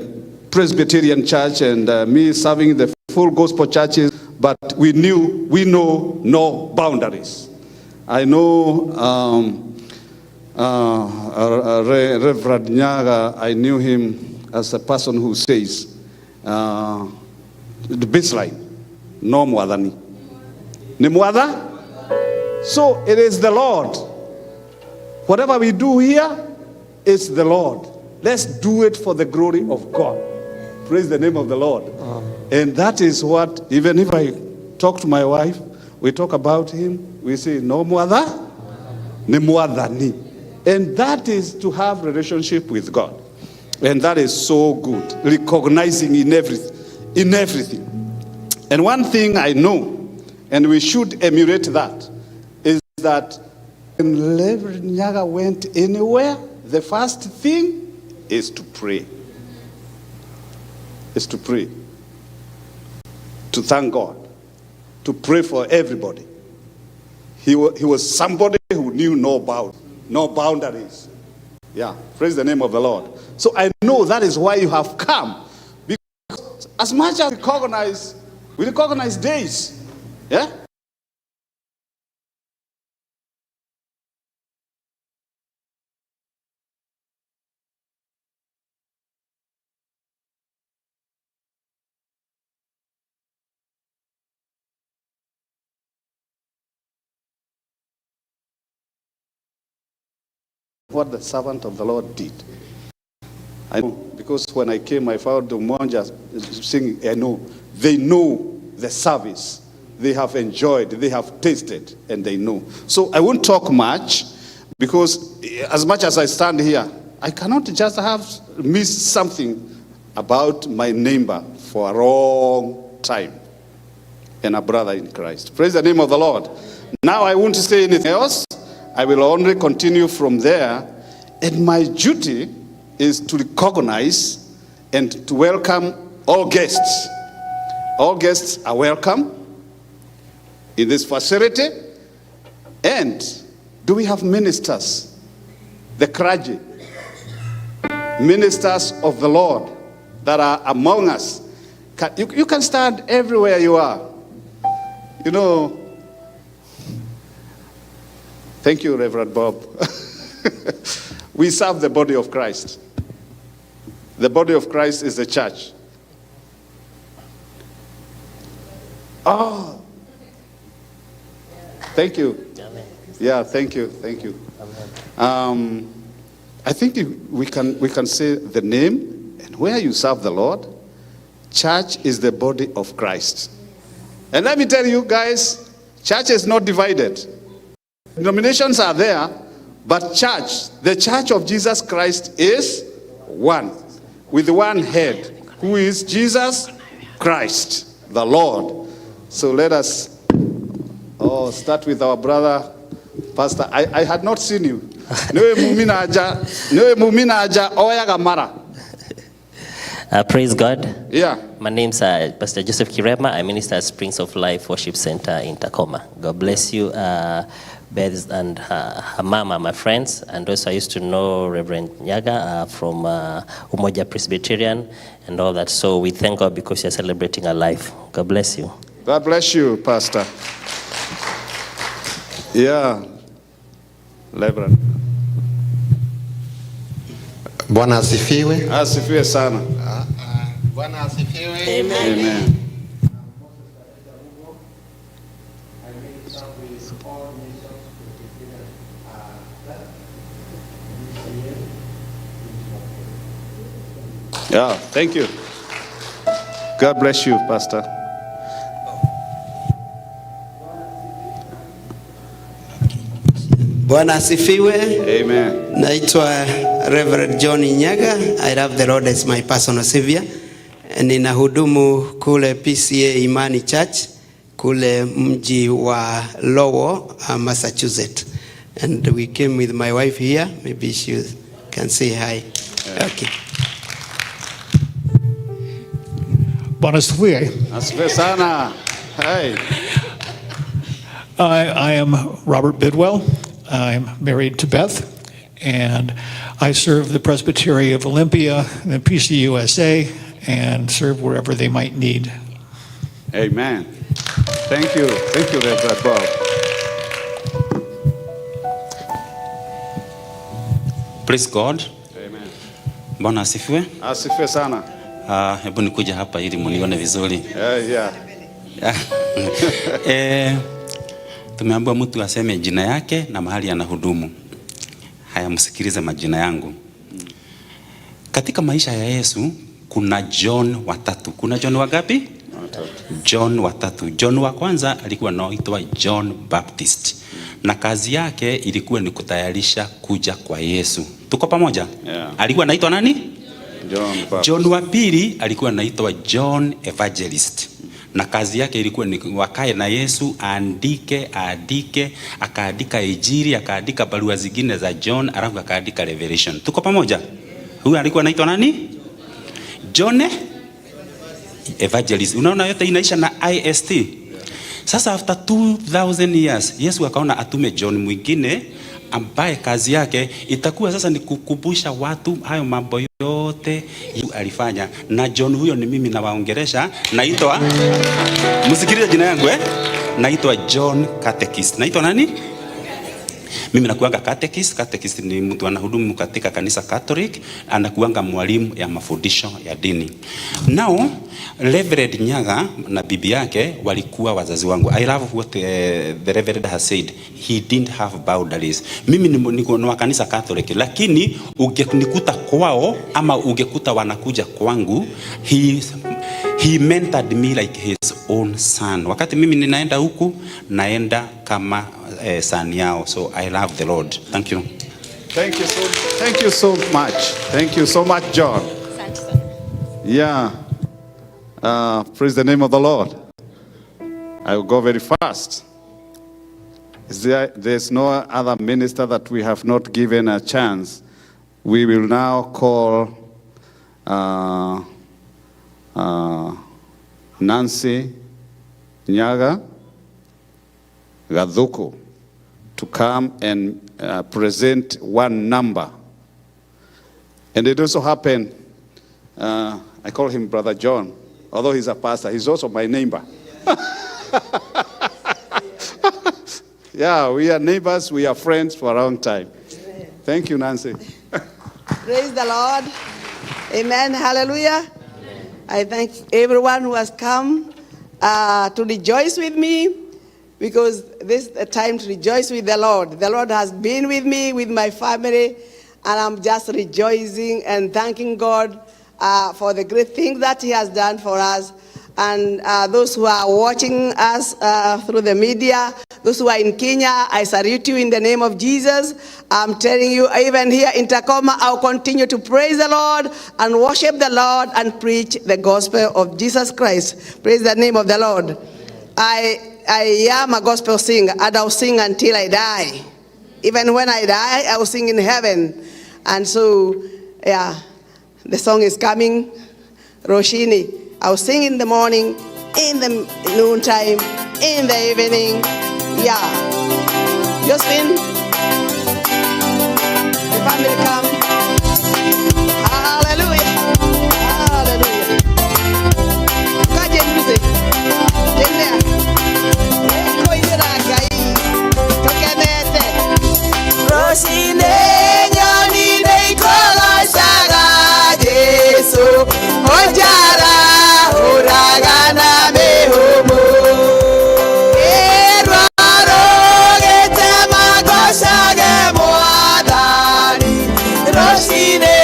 Presbyterian Church and me serving the full gospel churches, but we know no boundaries. I know Rev. Nyaga, I knew him as a person who says, the baseline, no mwadhani. Ni mwadha? So it is the Lord. Whatever we do here is the Lord. Let's do it for the glory of God. Praise the name of the Lord. And that is what, even if I talk to my wife, we talk about him, we say, no mwadha, ni mwadhani. And that is to have relationship with God. And that is so good, recognizing in everything. And one thing I know, and we should emulate that, is that when Rev. Nyaga went anywhere, the first thing is to pray. Is to pray. To thank God. To pray for everybody. He was somebody who knew no boundaries. Yeah, praise the name of the Lord. So I know that is why you have come. Because as much as we recognize days. Yeah? What the servant of the Lord did. I know, because when I came, I found the Monjas singing. I know, they know the service. They have enjoyed, they have tasted, and they know. So I won't talk much, because as much as I stand here, I cannot just have missed something about my neighbor for a long time, and a brother in Christ. Praise the name of the Lord. Now I won't say anything else. I will only continue from there, and my duty is to recognize and to welcome all guests. All guests are welcome in this facility. And do we have ministers? The clergy, ministers of the Lord that are among us. You can stand everywhere you are. You know, thank you, Reverend Bob. We serve the body of Christ. The body of Christ is the church. Oh, thank you. Yeah, thank you, thank you. I think we can say the name and where you serve the Lord. Church is the body of Christ. And let me tell you guys, church is not divided. Denominations are there, but church, the church of Jesus Christ is one, with one head, who is Jesus Christ, the Lord. So let us start with our brother, Pastor. I had not seen you. Praise God. Yeah. My name's Pastor Joseph Kirema. I minister at Springs of Life Worship Center in Tacoma. God bless you, Beth and her mama, my friends. And also I used to know Reverend Nyaga from Umoja Presbyterian and all that. So we thank God because you're celebrating our life. God bless you. God bless you, Pastor. Yeah. Reverend. Bwana asifiwe. Asifiwe sana. Bwana asifiwe. Amen. Amen. Yeah, thank you. God bless you, Pastor. Bwana asifiwe. Amen. Naitwa Rev.John Nyaga. I love the Lord as my personal savior. Ninahudumu kule PCA Imani Church kule mji wa Lowell, Massachusetts. And we came with my wife here. Maybe she can say hi. Okay. Bwana asifiwe. Asifiwe sana. Hey. I am Robert Bidwell. I'm married to Beth, and I serve the Presbytery of Olympia, the PCUSA, and serve wherever they might need. Amen. Thank you. Thank you, Reverend Bob. Praise God. Amen. Bwana asifiwe. Asifiwe sana. Hebu nikuja hapa ili munione vizuri. Yeah. Tumeambiwa mtu aseme jina yake na mahali anahudumu. Haya, msikilize majina yangu. Katika maisha ya Yesu kuna John watatu. Kuna John wangapi? John watatu. John wa kwanza alikuwa anaitwa John Baptist. Na kazi yake ilikuwa ni kutayarisha kuja kwa Yesu. Tuko pamoja? Yeah. Alikuwa anaitwa nani? John wa pili alikuwa anaitwa John Evangelist. Na kazi yake ilikuwa ni wakae na Yesu, aandike, akaandika Injili, akaandika barua zingine za John, alafu akaandika Revelation. Tuko pamoja? Huyu alikuwa anaitwa nani? John Evangelist. Unaona yote inaisha na IST. Sasa after 2000 years, Yesu akaona atume John mwingine ambaye kazi yake itakuwa sasa ni kukumbusha watu hayo mambo yote alifanya. Na John huyo ni mimi nawaongelesha. Naitwa, msikilize jina yangu naitwa John Catechist. Naitwa nani? Mimi nakuanga catechist. Catechist ni mtu anahudumu katika kanisa Catholic, anakuanga mwalimu ya mafundisho ya dini. Now Reverend Nyaga na bibi yake walikuwa wazazi wangu. I love what the Reverend has said. He didn't have boundaries. Mimi niko wa kanisa Catholic, lakini ungenikuta kwao ama ungekuta wanakuja kwangu, he mentored me like his own son. Wakati mimi ninaenda huku, naenda kama son yao. So I love the Lord. Thank you. Thank you so much. Thank you so much, John. Yeah. Praise the name of the Lord. I will go very fast. There's no other minister that we have not given a chance. We will now call Nancy Nyaga Gathuku to come and present one number. And it also happened, I call him Brother John, although he's a pastor, he's also my neighbor. Yeah, we are neighbors, we are friends for a long time. Thank you, Nancy. Praise the Lord. Amen. Hallelujah. I thank everyone who has come to rejoice with me, because this is a time to rejoice with the Lord. The Lord has been with me, with my family, and I'm just rejoicing and thanking God for the great things that He has done for us. And those who are watching us through the media, those who are in Kenya, I salute you in the name of Jesus. I'm telling you, even here in Tacoma, I'll continue to praise the Lord and worship the Lord and preach the gospel of Jesus Christ. Praise the name of the Lord. I am a gospel singer, and I'll sing until I die. Even when I die, I will sing in heaven. And so, yeah, the song is coming, Roshini. I'll sing in the morning, in the noontime, in the evening. Yeah. Josephine, the family come. Hallelujah. Hallelujah. Kaje music. Tendea. Eko iragai. Tokenete. Roshine nyoni neikola saga Jesu. Ojara uragana mehomo. Roshine,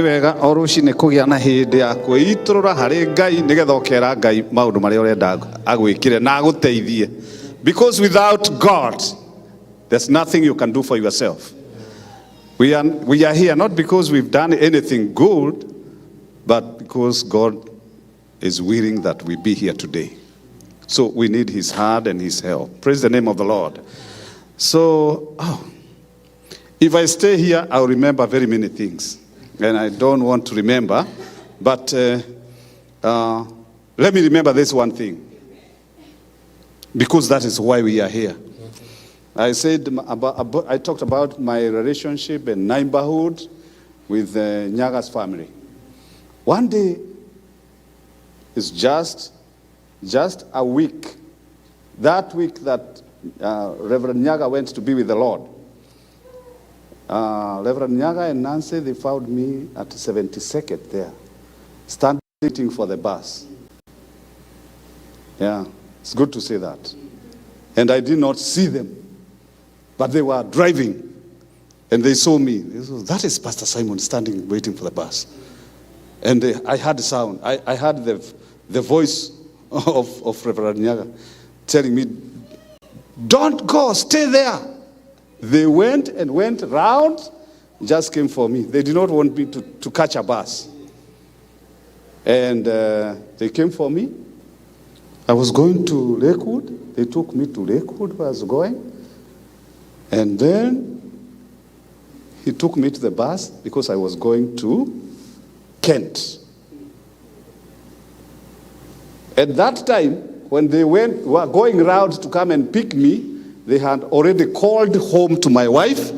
nĩ wega o rũcinĩ kũgĩa na hĩndĩ ya kwĩitũrũra harĩ Ngai nĩgetha ũkera Ngai maũndũ marĩa ũrenda agwĩkire na agũteithie. Because without God, there's nothing you can do for yourself. We are here not because we've done anything good, but because God is willing that we be here today. So we need his hand and his help. Praise the name of the Lord. So, if I stay here, I'll remember very many things. And I don't want to remember, but let me remember this one thing. Because that is why we are here. I talked about my relationship and neighborhood with Nyaga's family. One day, it's just a week. That week that Reverend Nyaga went to be with the Lord. Reverend Nyaga and Nancy, they found me at 72nd there, standing waiting for the bus. Yeah, it's good to say that. And I did not see them, but they were driving, and they saw me. They said, that is Pastor Simon standing waiting for the bus. And I heard the sound. I heard the voice of Reverend Nyaga telling me, don't go, stay there. They went round, just came for me. They did not want me to catch a bus. And they came for me. I was going to Lakewood. They took me to Lakewood where I was going. And then he took me to the bus because I was going to Kent. At that time, when they were going around to come and pick me, they had already called home to my wife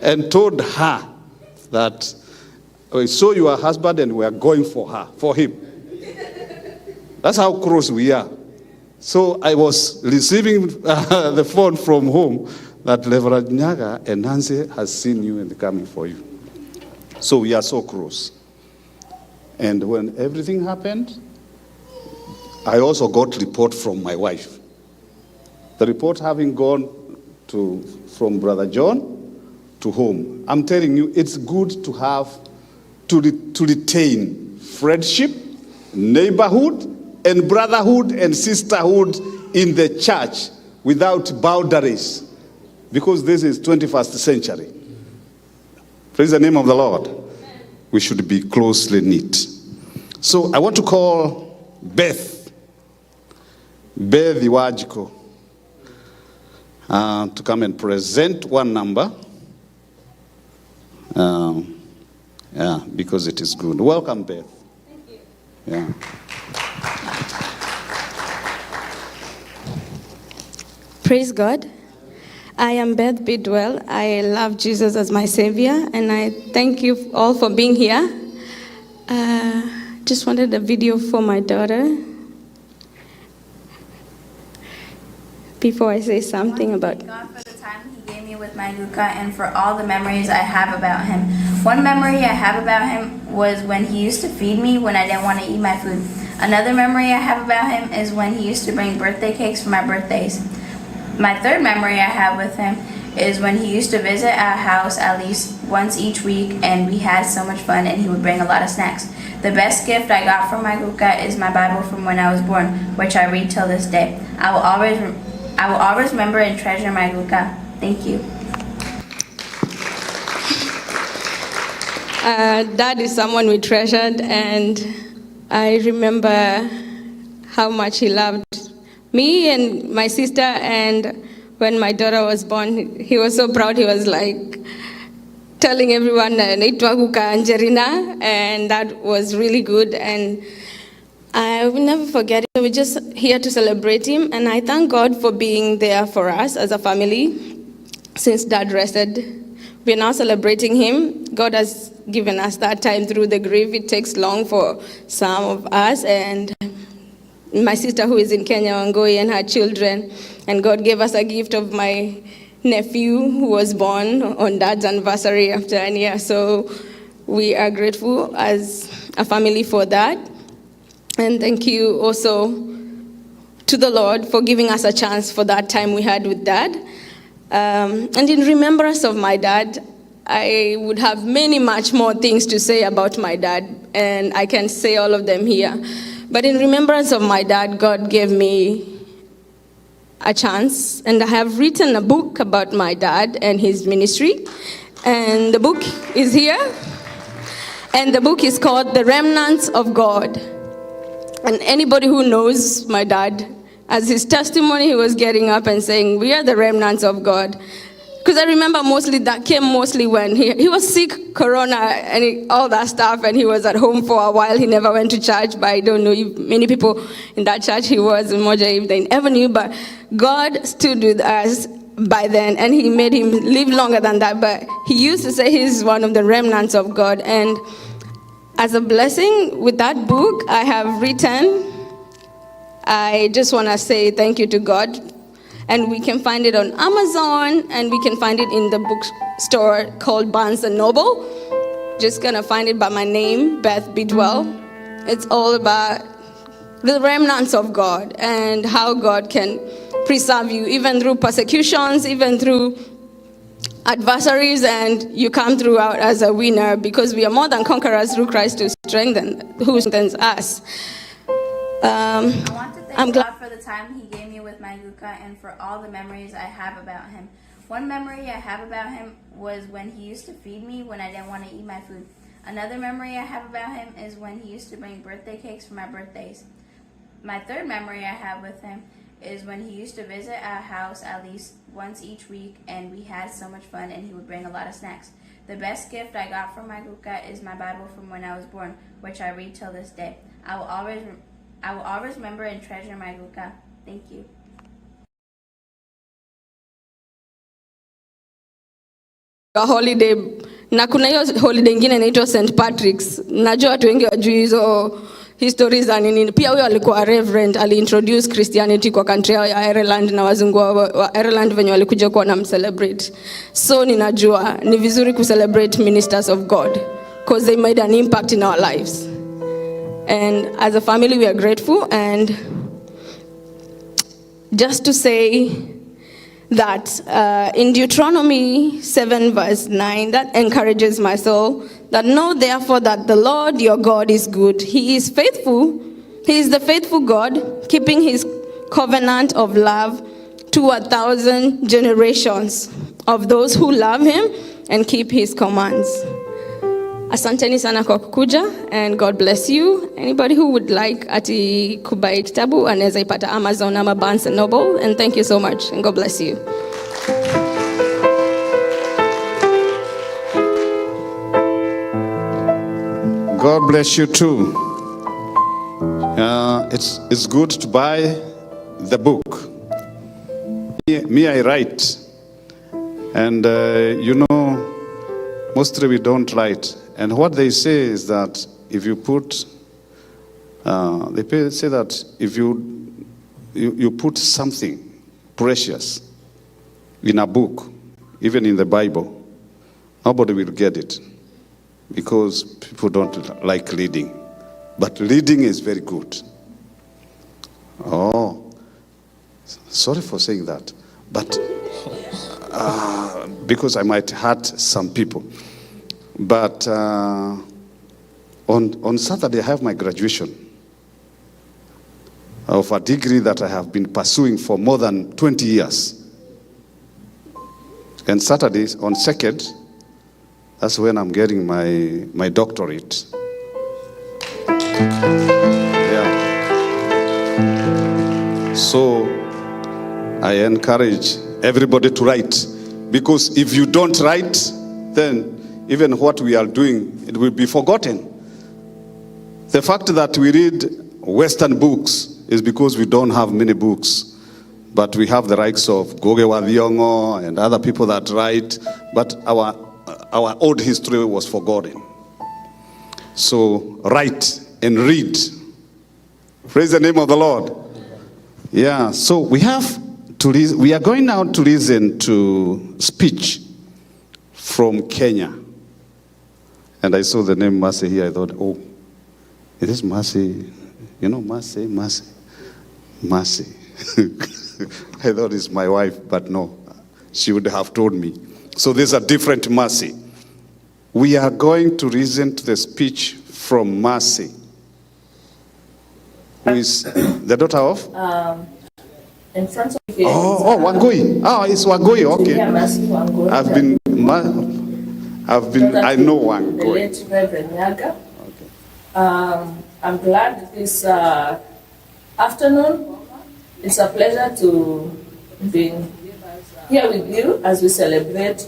and told her that we saw your husband and we are going for him. That's how close we are. So I was receiving the phone from home that Reverend Nyaga and Nancy has seen you and coming for you. So we are so close. And when everything happened, I also got report from my wife. The report having gone from Brother John to home. I'm telling you, it's good to have, to retain friendship, neighborhood, and brotherhood and sisterhood in the church without boundaries. Because this is 21st century. Praise the name of the Lord. We should be closely knit. So I want to call Beth Iwajiko to come and present one number. Because it is good. Welcome, Beth. Thank you. Yeah. Praise God. I am Beth Bidwell. I love Jesus as my Savior, and I thank you all for being here. Just wanted a video for my daughter. Before I say something about God for the time he gave me with my Luca and for all the memories I have about him. One memory I have about him was when he used to feed me when I didn't want to eat my food. Another memory I have about him is when he used to bring birthday cakes for my birthdays. My third memory I have with him is when he used to visit our house at least once each week, and we had so much fun, and he would bring a lot of snacks. The best gift I got from my Luca is my Bible from when I was born, which I read till this day. I will always remember and treasure my Luca. Thank you. Dad is someone we treasured, and I remember how much he loved me and my sister, and when my daughter was born, he was so proud. He was like telling everyone, "Naitwa Luka Angelina," and that was really good, and I will never forget it. We're just here to celebrate him, and I thank God for being there for us as a family. Since Dad rested, we're now celebrating him. God has given us that time through the grief. It takes long for some of us, and my sister who is in Kenya, Wangoi, and her children, and God gave us a gift of my nephew who was born on Dad's anniversary after a year. So we are grateful as a family for that. And thank you also to the Lord for giving us a chance for that time we had with Dad. And in remembrance of my dad, I would have much more things to say about my dad, and I can say all of them here. But in remembrance of my dad, God gave me a chance, and I have written a book about my dad and his ministry, and the book is here, and the book is called The Remnants of God. And anybody who knows my dad, as his testimony, he was getting up and saying, we are the remnants of God. Because I remember that came mostly when he was sick, corona, and all that stuff, and he was at home for a while. He never went to church, but I don't know if many people in that church he was in Moja, if they ever knew, but God stood with us by then, and he made him live longer than that. But he used to say he's one of the remnants of God. And as a blessing with that book I have written, I just want to say thank you to God. And we can find it on Amazon, and we can find it in the bookstore called Barnes & Noble. Just gonna find it by my name, Beth Bidwell. It's all about the remnants of God and how God can preserve you, even through persecutions, even through adversaries, and you come through out as a winner, because we are more than conquerors through Christ who strengthens us. I'm glad for the time he gave me with my Luca and for all the memories I have about him. One memory I have about him was when he used to feed me when I didn't want to eat my food. Another memory I have about him is when he used to bring birthday cakes for my birthdays. My third memory I have with him is when he used to visit our house at least once each week, and we had so much fun, and he would bring a lot of snacks. The best gift I got from my Luca is my Bible from when I was born, which I read till this day. I will always remember and treasure my Luca. Thank you. A holiday, na kuna hiyo holiday ingine inaitwa St. Patrick's. Najua watu wengi wajui hizo histories za nini. Pia huyo alikuwa reverend, aliintroduce Christianity kwa country yao ya Ireland, na wazungu wa Ireland venye walikuja kuwa na celebrate. So ninajua ni vizuri ku celebrate ministers of God, because they made an impact in our lives. And as a family, we are grateful. And just to say that in Deuteronomy 7 verse 9, that encourages my soul, that know therefore that the Lord your God is good. He is faithful. He is the faithful God, keeping his covenant of love to 1,000 generations of those who love him and keep his commands. Asanteni sana kwa kukuja, and God bless you. Anybody who would like ati kubai kitabu anaweza ipata Amazon ama Barnes & Noble, and thank you so much, and God bless you. God bless you too. It's good to buy the book. Me, I write, and mostly we don't write. And what they say is that if you put, say that if you put something precious in a book, even in the Bible, nobody will get it, because people don't like reading. But reading is very good. Oh, sorry for saying that, but because I might hurt some people. But on Saturday, I have my graduation of a degree that I have been pursuing for more than 20 years. And Saturday, on 2nd, that's when I'm getting my doctorate. Yeah. So I encourage everybody to write, because if you don't write, then even what we are doing, it will be forgotten. The fact that we read Western books is because we don't have many books. But we have the likes of Goge wa Thiong'o and other people that write, but our old history was forgotten. So write and read. Praise the name of the Lord. Yeah, so we are going now to listen to speech from Kenya. And I saw the name Mercy here. I thought, oh, it is Mercy. You know, Mercy. I thought it's my wife, but no, she would have told me. So there's a different Mercy. we are going to listen to the speech from Mercy, who is the daughter of? In front of you. Wangui. It's Wangui, okay. I know Wangui. The late Reverend Nyaga. Okay. I'm glad this afternoon. It's a pleasure to be here with you as we celebrate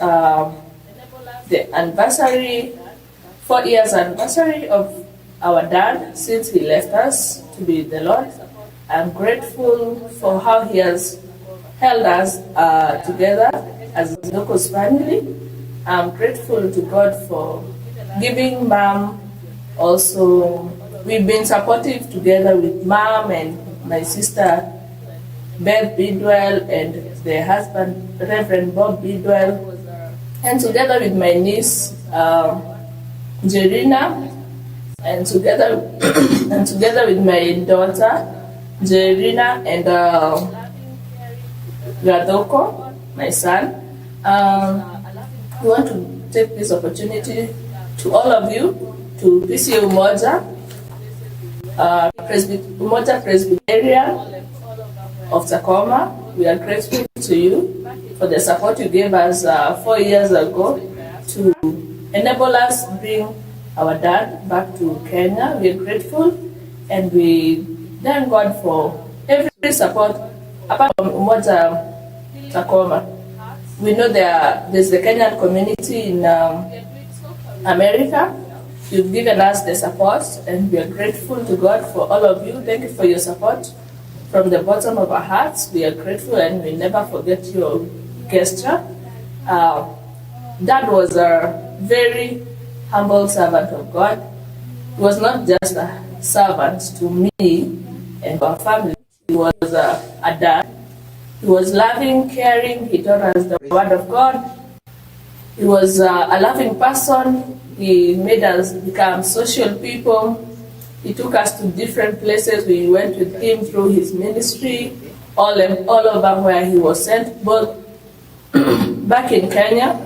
the anniversary, 4 years anniversary of our dad since he left us to be the Lord. I'm grateful for how he has held us together as Zoko's family. I'm grateful to God for giving Mom also. We've been supportive together with Mom and my sister Beth Bidwell and their husband Reverend Bob Bidwell, and together with my niece Jerina, and together with my daughter Jerina and Gathuku, my son. We want to take this opportunity to all of you to PCA Umoja, Umoja Presbyterian of Tacoma. We are grateful to you for the support you gave us 4 years ago to enable us bring our dad back to Kenya. We are grateful and we thank God for every support apart from Umoja Tacoma. We know there's the Kenyan community in America. You've given us the support and we are grateful to God for all of you. Thank you for your support. From the bottom of our hearts, we are grateful and we never forget your gesture. Dad was a very humble servant of God. He was not just a servant to me and our family. He was a dad. He was loving, caring. He taught us the word of God. He was a loving person. He made us become social people. He took us to different places. We went with him through his ministry, all over where he was sent, both back in Kenya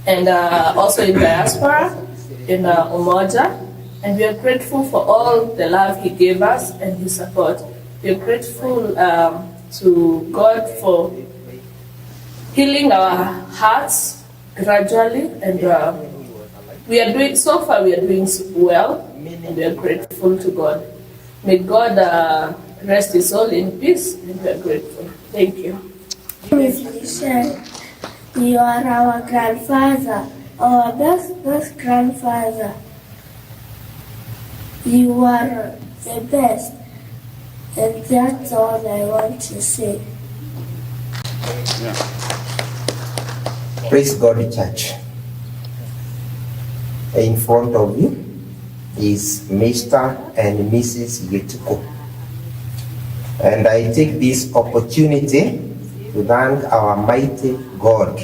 and also in diaspora, in Umoja. And we are grateful for all the love he gave us and his support. We are grateful to God for healing our hearts gradually, and we are doing well, and we are grateful to God. May God rest his soul in peace, and we are grateful. Thank you. Miss Michelle, you are our grandfather, our best grandfather. You are the best, and that's all I want to say. Yeah. Praise God, church. In front of you is Mr. and Mrs. Gathuku. And I take this opportunity to thank our mighty God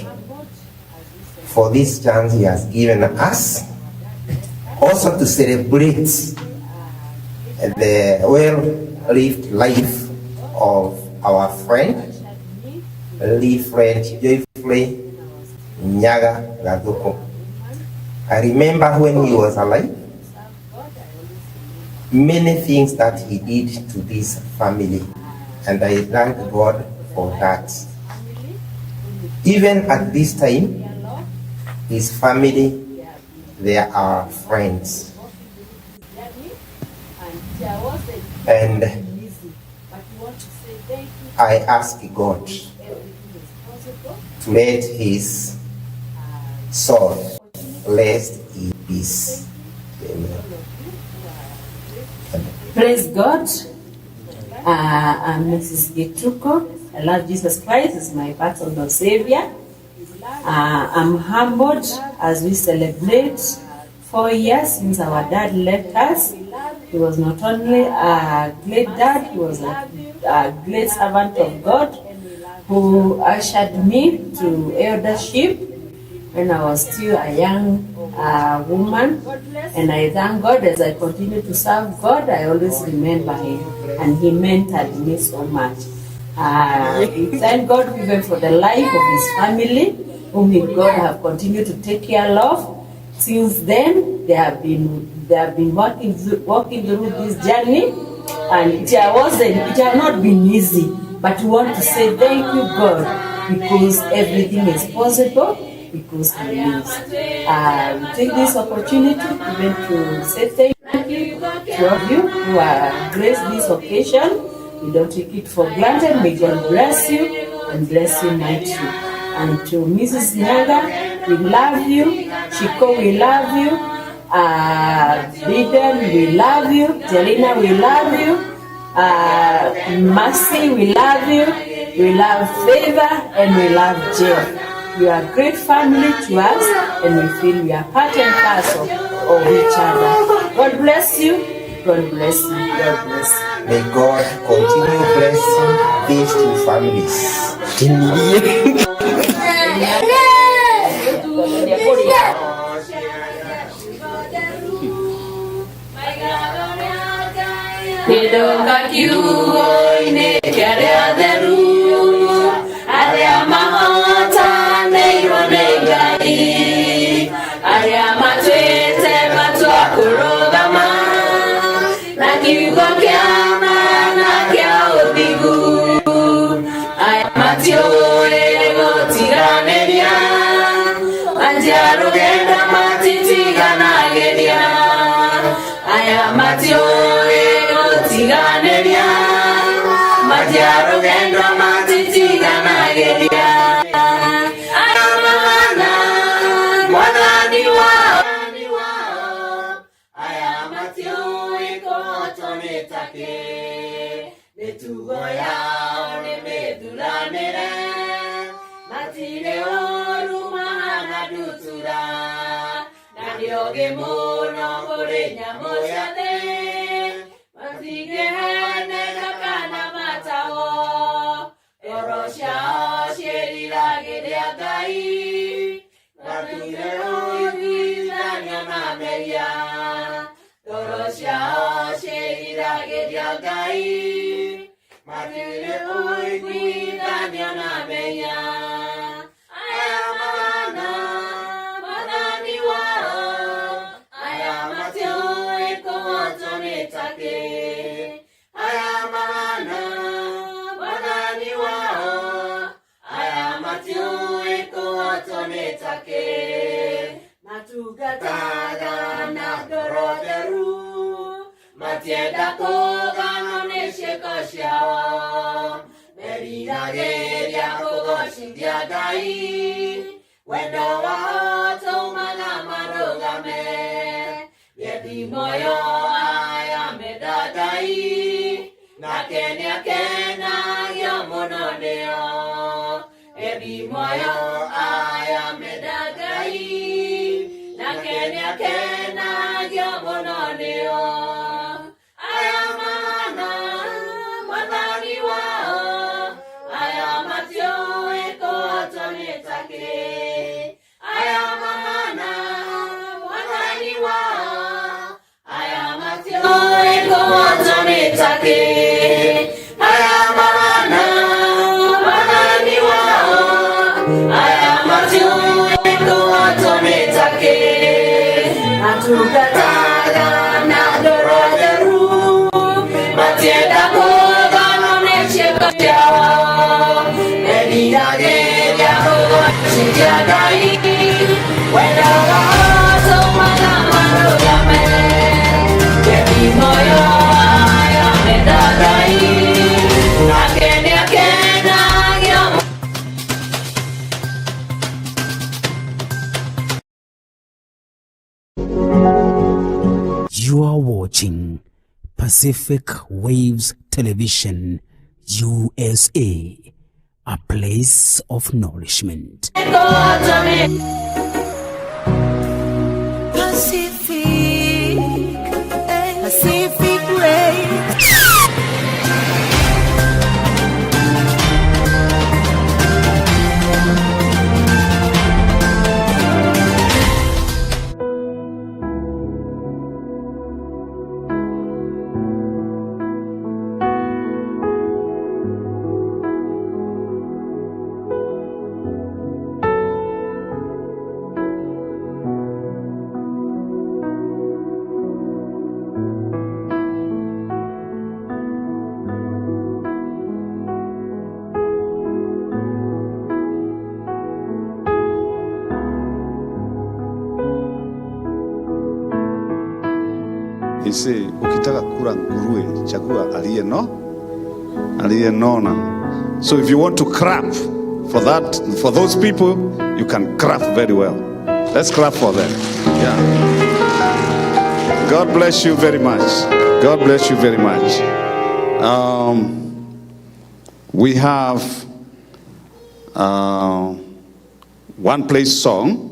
for this chance he has given us, also to celebrate the well-lived life of our friend, Rev.Geoffrey Nyaga Gathuku. I remember when he was alive, many things that he did to this family, and I thank God for that. Even at this time, his family, they are friends. And I ask God to let his soul rest in peace. Amen. Praise God. I'm Mrs. Gathuku. I love Jesus Christ as my personal Savior. I'm humbled as we celebrate 4 years since our dad left us. He was not only a great dad, he was a great servant of God who ushered me to eldership when I was still a young woman. And I thank God as I continue to serve God, I always remember him, and he mentored me so much. We thank God even for the life of his family, whom God have continued to take care of. Since then, they have been walking through this journey, and it has not been easy. But we want to say thank you, God, because everything is possible because He lives. We take this opportunity even to say thank you to all of you who are graced this occasion. We don't take it for granted. May God bless you and bless you mightily. And to Mrs. Nyaga, we love you. Chico, we love you. Biden, we love you. Jelena, we love you. Mercy, we love you. We love Favor and we love Jeff. You are a great family to us, and we feel we are part and parcel of each other. God bless you. God bless you. God bless you. May God continue blessing these two families. Nidoka kiugo-inĩ kĩa arĩa atheru, arĩa mahotanĩirwo nĩ Ngai, arĩa matuĩte matua kũrũgama na kiugo kĩa ma na kĩa ũthingu, aya matiũĩ gũtiganĩria, manjia rũgendo matitiganagĩria, aya matiũĩ gũtiganĩria, manjia rũgendo matitiganagĩria, aya mahana mwathani wao, aya matiũĩ kũhotwo nĩ takĩ, mĩtugo yao nĩ mĩthuranĩre, matirĩ ũũru mahana ndutura, na nĩ ũũgĩ mũno kũrĩ nyamũ ciothe, matingĩheneka kana matahwo, ngoro ciao ciĩriragĩria Ngai, matirĩ ũiguithanio na mehia, ngoro ciao ciĩriragĩria Ngai, matirĩ ũiguithanio na mehia, aya mahana mwathani wao, aya matiũĩ kũhotwo nĩ takĩ, aya mahana mwathani wao, aya matiũĩ kũhotwo nĩ takĩ, matungataga na ngoro theru, matienda kũganwo nĩ ciĩko ciao, meriragĩria kũgocithia Ngai, wendo wao tũmaga marũgame, yethi moyo aya menda Ngai, nake nĩakenagio mũno nĩo, yethi moyo aya menda Ngai, nake nĩakenagio mũno nĩo, aya mahana mwathani wao, aya matiũĩ kũhotwo nĩ takĩ, aya mahana mwathani wao, aya matiũĩ kũhotwo nĩ takĩ, aya mahana mwathani wao, aya matiũĩ kũhotwo nĩ takĩ, matungataga na ngoro theru, matienda kũganwo nĩ ciĩko ciao, meriragĩria kũgocithia Ngai, wendo wao tũmaga marũgame, yethi moyo aya menda Ngai, nake nĩakenagio. You are watching Pacific Waves Television, USA, a place of nourishment. Pacific Waves. isi ukitaka kula nguruwe chagua aliyenona. So if you want to clap for those people, you can clap very well. Let's clap for them. Yeah. God bless you very much. God bless you very much. We have one place song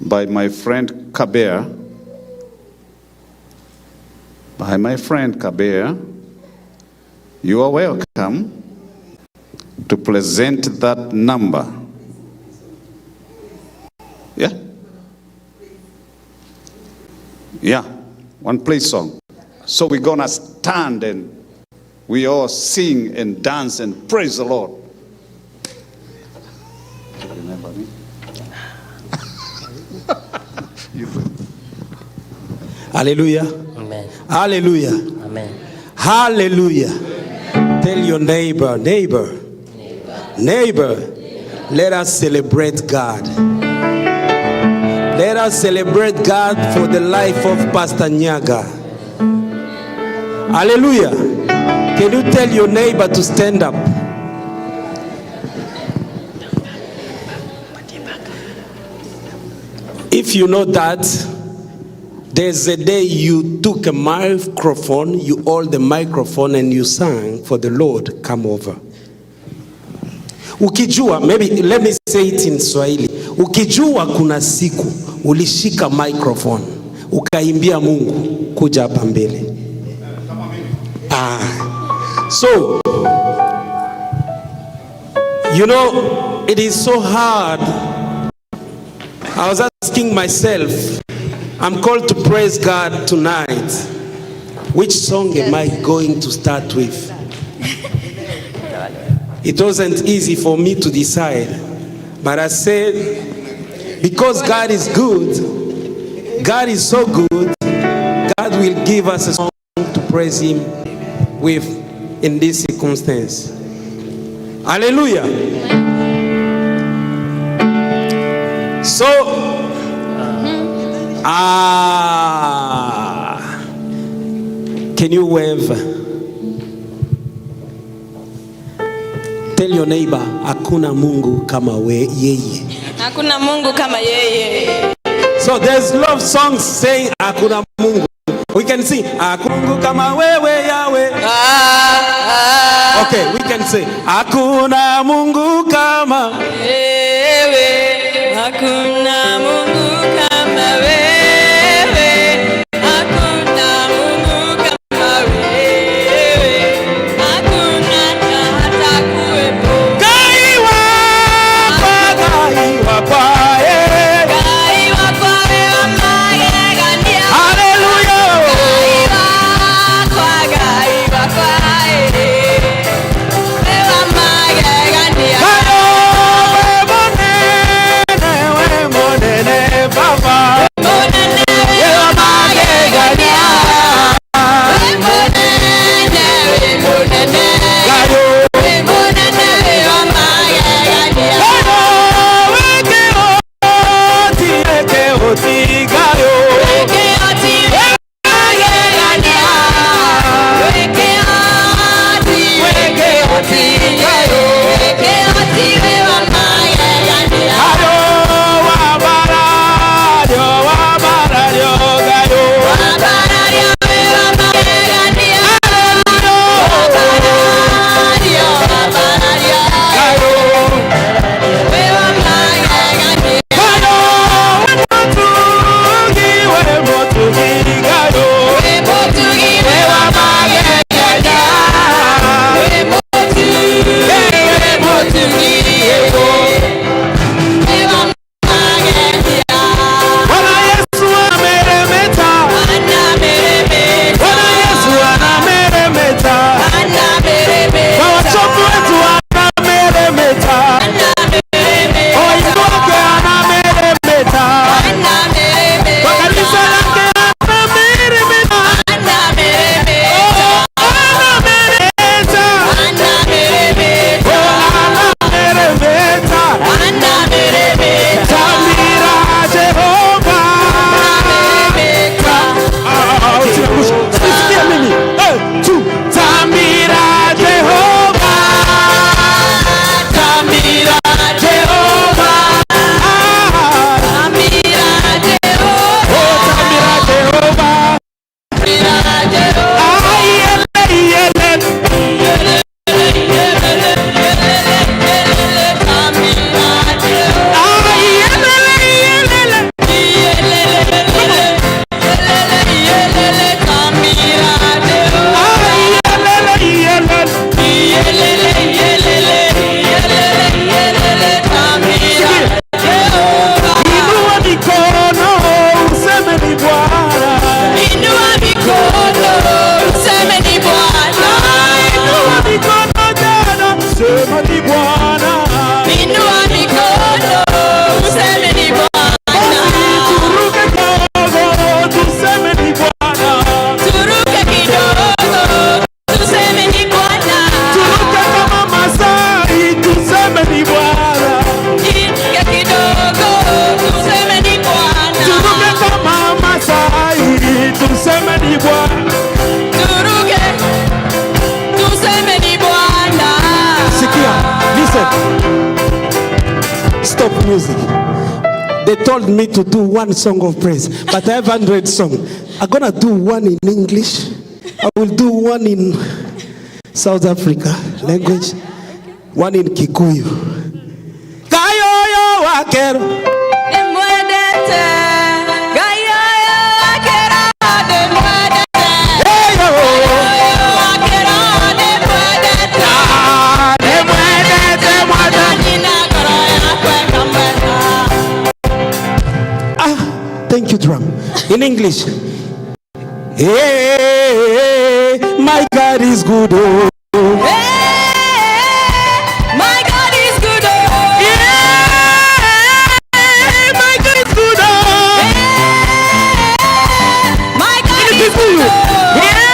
by my friend Kabir. You are welcome to present that number. Yeah? Yeah, one place song. So we're gonna stand and we all sing and dance and praise the Lord. Remember me? Hallelujah. Amen. Hallelujah. Amen. Hallelujah. Tell your neighbor, let us celebrate God. Let us celebrate God for the life of Pastor Nyaga. Hallelujah. Can you tell your neighbor to stand up? If you know that, there's a day you took a microphone, you hold the microphone and you sang for the Lord, come over. Ukijua, maybe let me say it in Swahili. Ukijua kuna siku ulishika microphone, ukaimbia Mungu, kuja hapa mbele. So, you know, it is so hard. I was asking myself, I'm called to praise God tonight. Which song am I going to start with? It wasn't easy for me to decide. But I said, because God is good, God is so good, God will give us a song to praise Him with in this circumstance. Hallelujah. So, can you wave? Tell your neighbor, hakuna Mungu kama yeye. Hakuna Mungu kama yeye. So there's love songs saying hakuna Mungu. We can sing hakuna Mungu kama wewe Yahweh. Okay, we can say hakuna Mungu kama wewe. Hakuna Mungu kama wewe. music. They told me to do one song of praise, but I have 100 songs. I'm gonna do one in English. I will do one in South Africa language, one in Kikuyu. Kayoyo wakero. Thank you, drum. In English. Hey, my God is good. Oh. Hey, my God is good. Oh. Yeah, my God is good. Oh. Hey, my God is good. Oh. Yeah,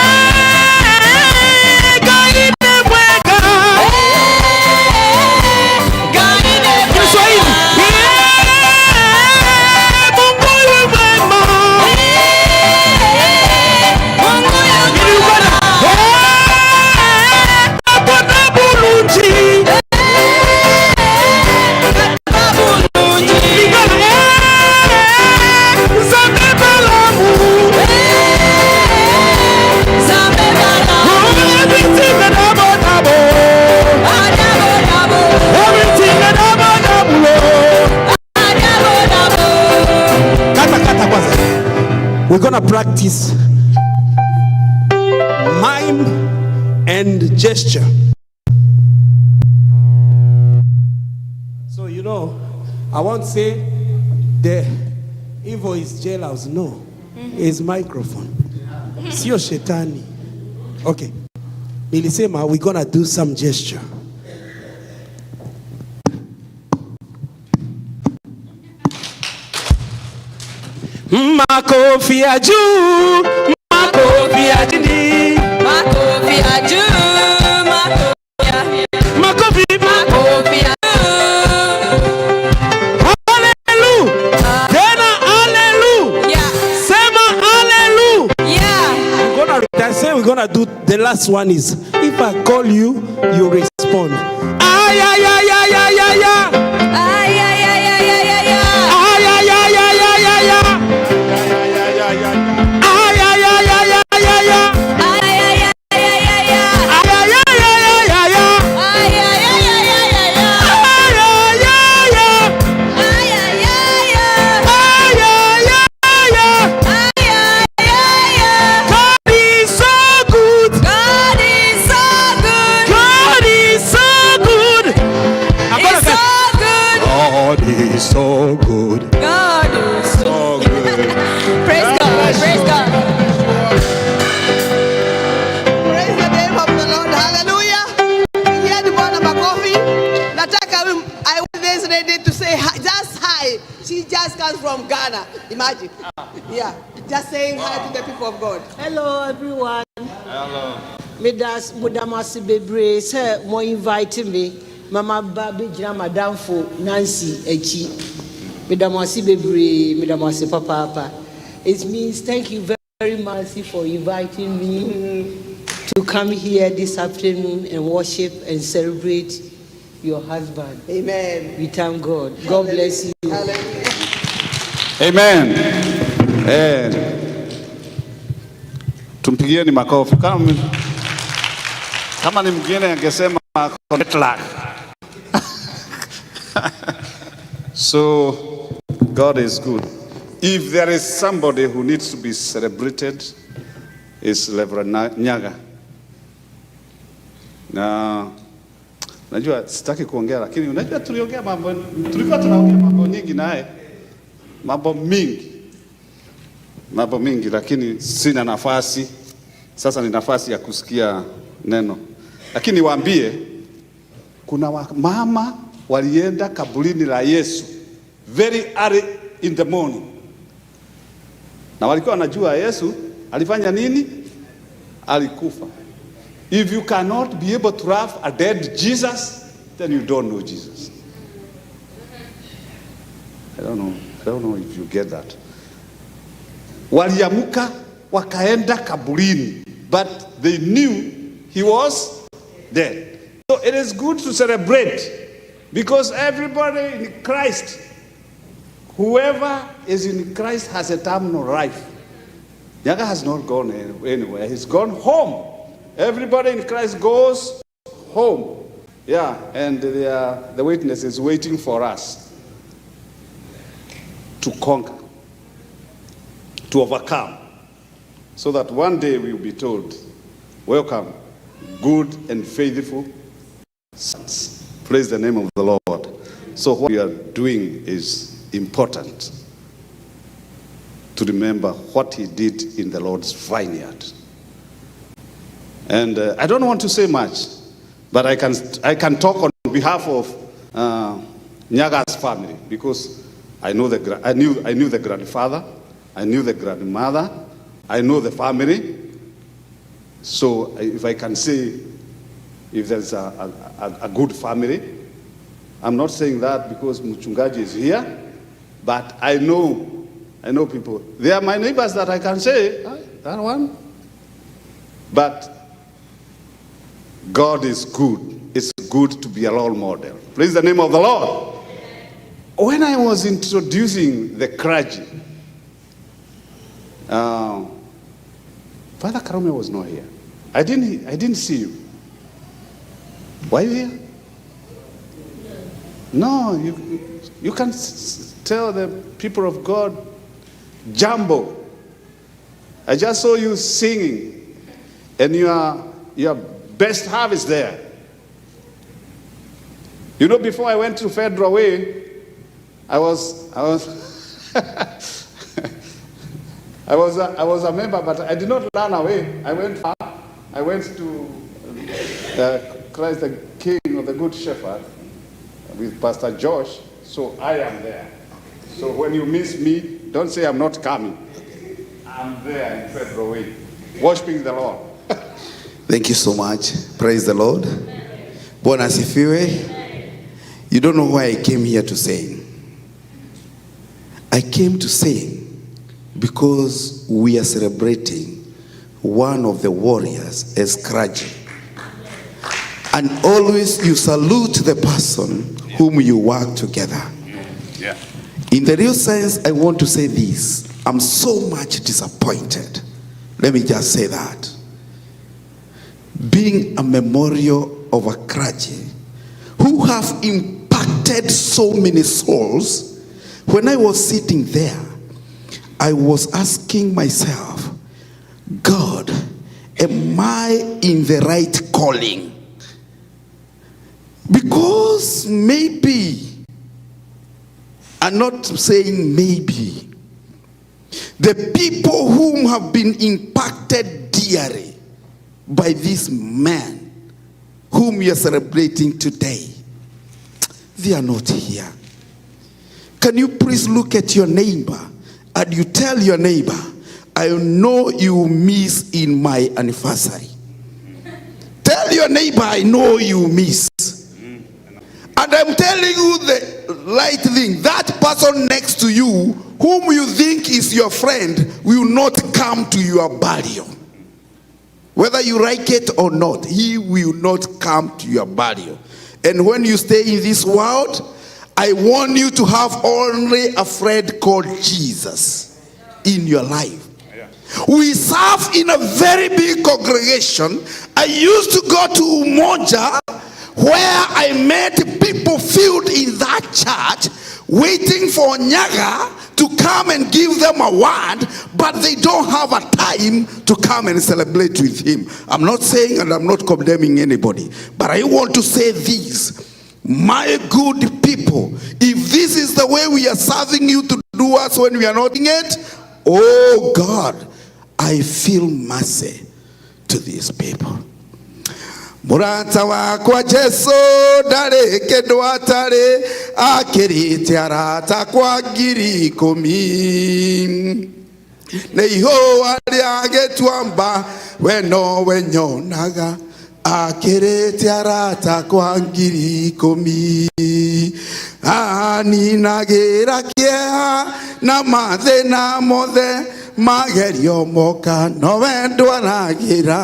God is the way God. Hey, God is the way God. We're gonna practice mime and gesture. So, you know, I won't say the evil is jailhouse. No, it's microphone. Sio shetani. Okay. Nilisema we're gonna do some gesture. Makofi ya juu, makofi ya chini, makofi ya juu, makofi ya hallelujah, tena hallelujah, sema hallelujah. We're gonna do the last one is if I call you, you respond. Ay ay ay ay ay ay ay. Ay ay ay ay ay ay ay. Ay ay ay ay ay ay ay. So good. God is so good. Praise God. Praise God. Praise the name of the Lord. Hallelujah. Here the one of coffee. Nataka, I want this lady to say hi, just hi. She just comes from Ghana. Imagine. Yeah. Just saying hi to the people of God. Hello, everyone. Hello. Midas Mudamasi Bebre, sir, more inviting me. Mama Babi Jam Madame for Nancy Echi. Midamasi Bebre, Midamasi Papa. It means thank you very much for inviting me to come here this afternoon and worship and celebrate your husband. Amen. We thank God. God bless you. Hallelujah. Amen. Tumpigieni makofi. Kama ni mgeni angesema connect. So God is good. If there is somebody who needs to be celebrated, it's Rev. Nyaga. Na najua sitaki kuongea, lakini unajua tulikuwa tunaongea mambo nyingi naye, mambo mingi, lakini sina nafasi. Sasa ni nafasi ya kusikia neno. Lakini waambie kuna mama walienda kaburini la Yesu very early in the morning. Na walikuwa wanajua Yesu alifanya nini? Alikufa. If you cannot be able to love a dead Jesus, then you don't know Jesus. I don't know if you get that. Waliamuka wakaenda kaburini, but they knew he was dead. So it is good to celebrate Because everybody in Christ, whoever is in Christ has a terminal life. Nyaga has not gone anywhere. He's gone home. Everybody in Christ goes home. Yeah, and the witness is waiting for us to conquer, to overcome, so that one day we will be told, welcome, good and faithful sons. Praise the name of the Lord. So what we are doing is important, to remember what he did in the Lord's vineyard. And I don't want to say much, but I can talk on behalf of Nyaga's family, because I knew the grandfather, I knew the grandmother, I know the family. So if I can say, if there's a good family, I'm not saying that because Mchungaji is here, but I know people. They are my neighbors that I can say, that one. But God is good. It's good to be a role model. Praise the name of the Lord. When I was introducing the clergy, Father Karume was not here. I didn't see you. Were you here? No, you can tell the people of God, Jumbo. I just saw you singing, and your best half is there. You know, before I went to Federal Way, I was a member, but I did not run away. I went far. I went to Christ the King of the Good Shepherd with Pastor Josh, so I am there. So when you miss me, don't say I'm not coming. I'm there in Federal Way, worshiping the Lord. Thank you so much. Praise the Lord. Bwana asifiwe. You don't know why I came here to sing. I came to sing because we are celebrating one of the warriors as clergy. And always you salute the person whom you work together. Yeah. In the real sense, I want to say this. I'm so much disappointed. Let me just say that. Being a memorial of a clergy who have impacted so many souls, when I was sitting there, I was asking myself, God, am I in the right calling? Because maybe, I'm not saying maybe, the people whom have been impacted dearly by this man whom we are celebrating today, they are not here. Can you please look at your neighbor and you tell your neighbor, I know you miss in my anniversary. Tell your neighbor, I know you miss. And I'm telling you the right thing. That person next to you, whom you think is your friend, will not come to your burial. Whether you like it or not, he will not come to your burial. And when you stay in this world, I want you to have only a friend called Jesus in your life. We serve in a very big congregation. I used to go to Umoja, where I met people filled in that church, waiting for Nyaga to come and give them a word, but they don't have a time to come and celebrate with him. I'm not saying and I'm not condemning anybody, but I want to say this. My good people, if this is the way we are serving you to do us when we are not doing it, oh God, I feel mercy to these people. Murata wakwa Jesu dare kedwatare akirite arata kwa ngiri 10 Neiho ari agetwamba weno wenyonaga akirite arata kwa ngiri 10 Ani nagira kieha na mathina mothe magerio moka no wendo nagira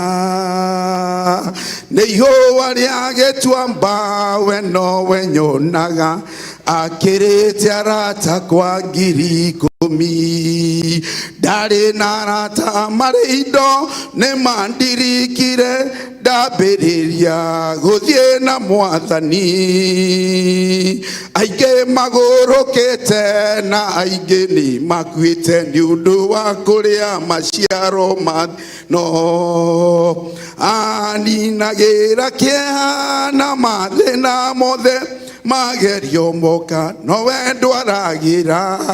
ne yo wali agetuamba weno wenyonaga akirete arata kwa ngiri komi dare narata marido ne mandirikire daberiria guthie na mwathani aige magorokete na aige ni makwite ni undu wa kuria maciaro no ani nagira kieha na mathina mothe magerio moka no wendo aragira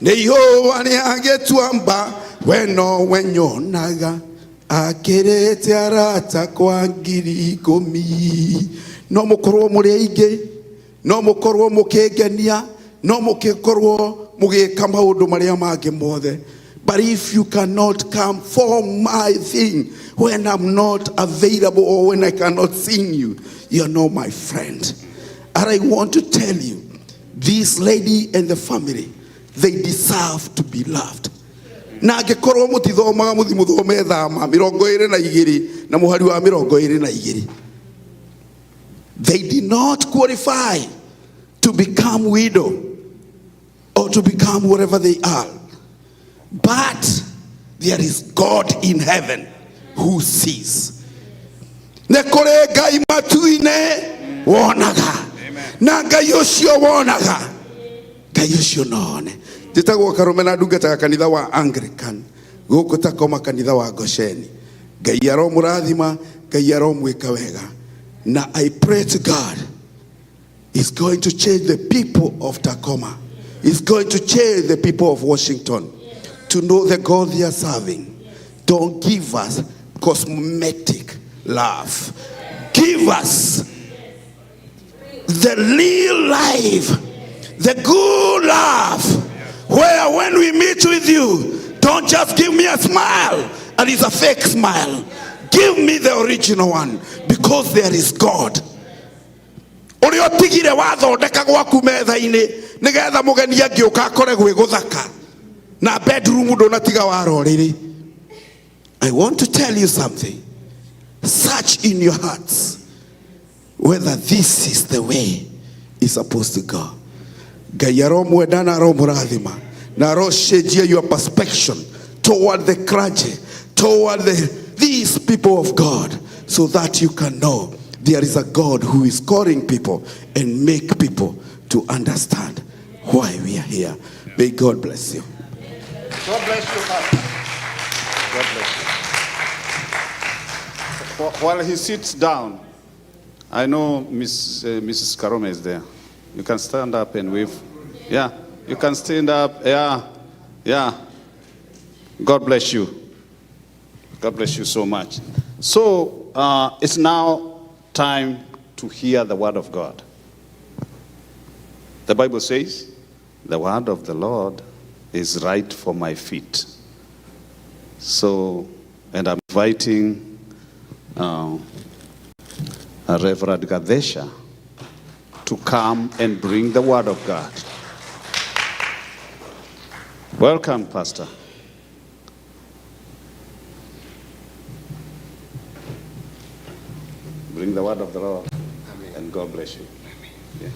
ne yo ani agetuamba weno wenyonaga akirete arata kwa ngiri 10 no mukorwo muri aige no mukorwo mukengenia no mukikorwo mugika maundu maria mangi mothe, but if you cannot come for my thing when I'm not available or when I cannot sing you, you're not my friend. And I want to tell you, this lady and the family, they deserve to be loved. Na angekorwo mutithomaga muthi muthome thama 22 na muhari wa 22, they did not qualify to become widow or to become whatever they are, but there is God in heaven who sees. Ne kore gai matuine wonaga na gai ucio wonaga gai ucio none. Jitagwo Karomena ndungata kanitha wa Anglican guku Takoma kanitha wa Gosheni. Ngai aromurathima, Ngai aromwika wega. Na I pray to God, He's going to change the people of Tacoma. He's going to change the people of Washington to know the God they are serving. Don't give us cosmetic love. Give us the real life, the good love. Where when we meet with you, don't just give me a smile and it's a fake smile. Give me the original one, because there is God. Uri otigire wathondeka gwaku metha-ini nigetha mugeni angioka akore gwi guthaka na bedroom ndunatiga waroriri. I want to tell you something. Search in your hearts whether this is the way it's supposed to go. Gayaro mwedana ro murathima na ro shejia your perspective toward the clergy, toward these people of God, so that you can know there is a God who is calling people and make people to understand why we are here. May God bless you. God bless you, Pastor. God bless you. While he sits down, I know Mrs. Karome is there. You can stand up and wave. Yeah, you can stand up. Yeah, yeah. God bless you. God bless you so much. So it's now time to hear the word of God. The Bible says, the word of the Lord is right for my feet. So, and I'm inviting Reverend Gadesha to come and bring the word of God. Welcome, Pastor. Bring the word of the Lord. Amen. And God bless you. Yeah.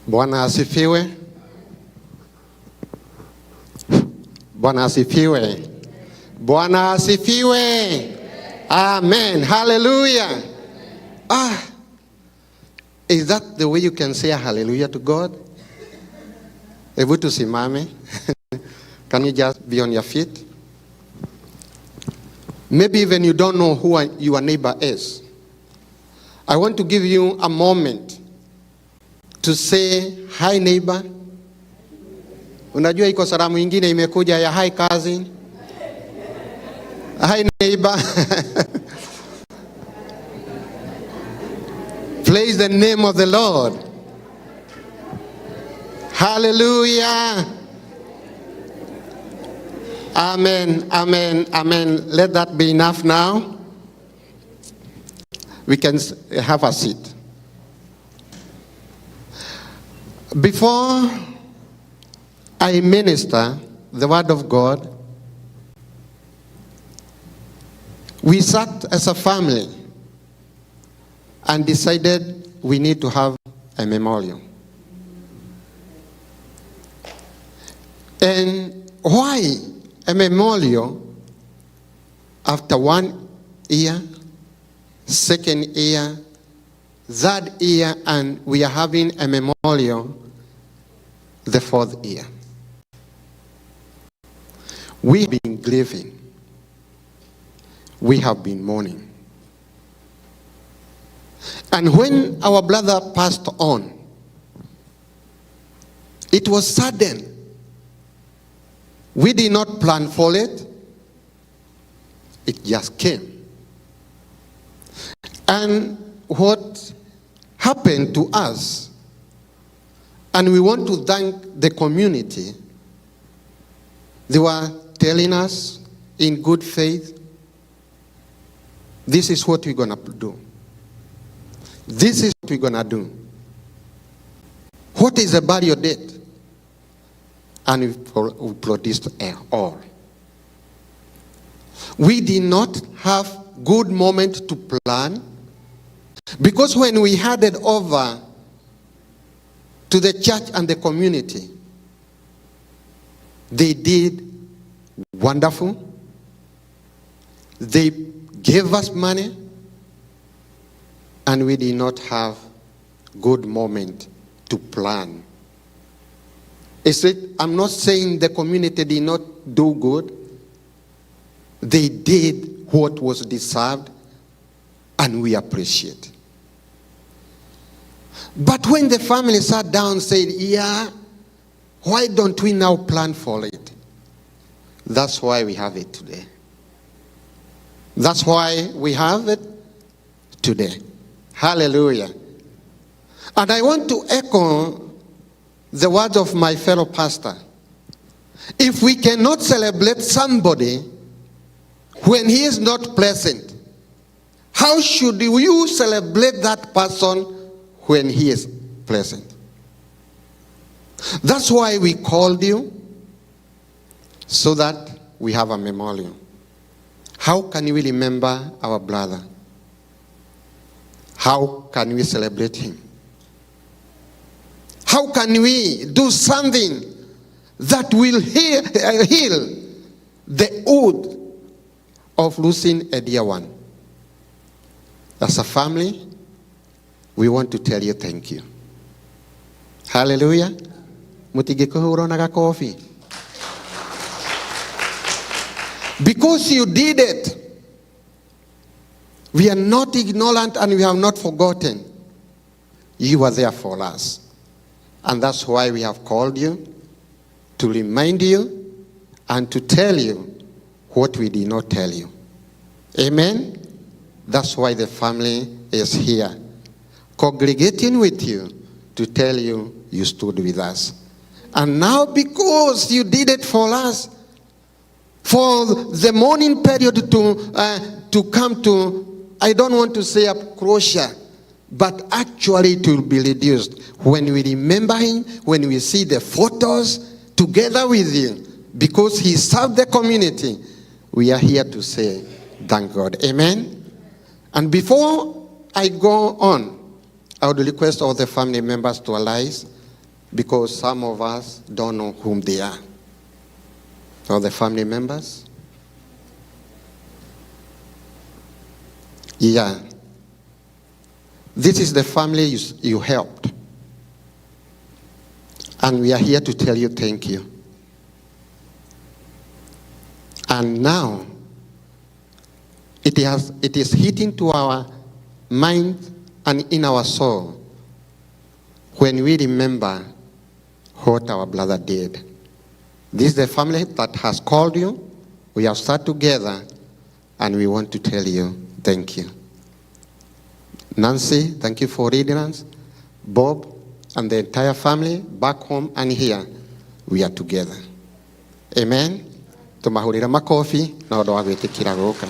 Bwana asifiwe. Bwana asifiwe. Bwana asifiwe. Amen. Hallelujah. Is that the way you can say a hallelujah to God? Hebu tusimame. Can you just be on your feet? Maybe even you don't know who your neighbor is. I want to give you a moment to say, hi neighbor. Unajua iko salamu nyingine imekuja ya hi cousin. Hi neighbor. Praise the name of the Lord. Hallelujah. Amen, amen, amen. Let that be enough now. We can have a seat. Before I minister the word of God, we sat as a family and decided we need to have a memorial. And why a memorial after 1 year, second year, third year, and we are having a memorial the 4th year? We have been grieving. We have been mourning. And when our brother passed on, it was sudden. We did not plan for it. It just came. And what happened to us, and we want to thank the community, they were telling us in good faith, this is what we're going to do. This is what we're going to do. What is the burial date? And we produced all. We did not have good moment to plan, because when we handed over to the church and the community, they did wonderful. They gave us money, and we did not have good moment to plan. I'm not saying the community did not do good. They did what was deserved, and we appreciate. But when the family sat down and said, yeah, why don't we now plan for it? That's why we have it today. That's why we have it today. Hallelujah. And I want to echo the words of my fellow pastor. If we cannot celebrate somebody when he is not present, how should you celebrate that person when he is present? That's why we called you, so that we have a memorial. How can we remember our brother? How can we celebrate him? How can we do something that will heal the wound of losing a dear one? As a family, we want to tell you thank you. Hallelujah. Because you did it. We are not ignorant, and we have not forgotten. You were there for us. And that's why we have called you, to remind you and to tell you what we did not tell you. Amen? That's why the family is here, congregating with you to tell you you stood with us. And now, because you did it for us, for the mourning period to come to, I don't want to say a closure, but actually it will be reduced. When we remember him, when we see the photos together with you, because he served the community, we are here to say, thank God. Amen? And before I go on, I would request all the family members to arise, because some of us don't know whom they are. All the family members? Yeah. This is the family you helped. And we are here to tell you thank you. And now, it is hitting to our mind and in our soul when we remember what our brother did. This is the family that has called you. We have sat together, and we want to tell you thank you. Nancy, thank you for reading us. Bob and the entire family back home and here, we are together. Amen. Tumahurira makofi na odo agwitikira guka.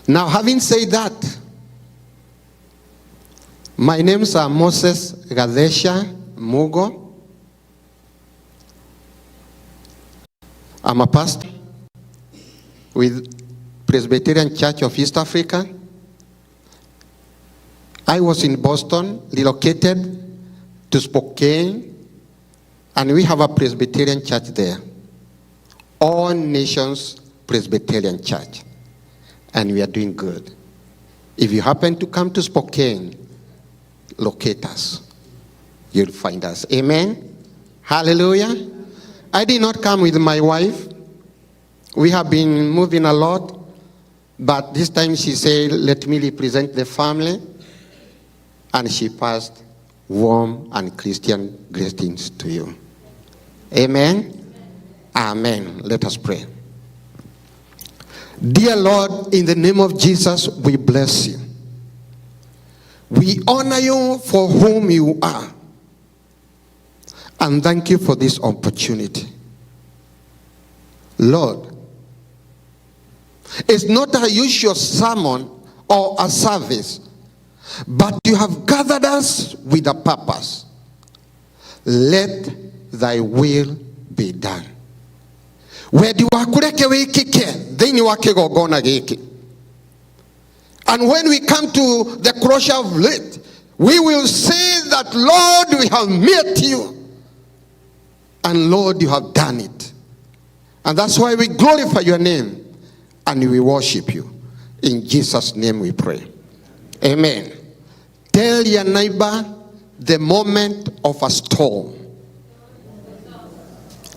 Now, having said that, my names are Moses Gadesha Mugo. I'm a pastor with Presbyterian Church of East Africa. I was in Boston, relocated to Spokane, and we have a Presbyterian church there. All Nations Presbyterian Church. And we are doing good. If you happen to come to Spokane, locate us. You'll find us. Amen. Hallelujah. I did not come with my wife. We have been moving a lot. But this time she said, let me represent the family. And she passed warm and Christian greetings to you. Amen. Amen. Let us pray. Dear Lord, in the name of Jesus, we bless you. We honor you for whom you are. And thank you for this opportunity. Lord, it's not a usual sermon or a service, but you have gathered us with a purpose. Let thy will be done. Where do wakureke wikike thini wakigogona giki. And when we come to the closure of it, we will say that, Lord, we have met you. And Lord, you have done it. And that's why we glorify your name and we worship you. In Jesus' name we pray. Amen. Tell your neighbor the moment of a storm.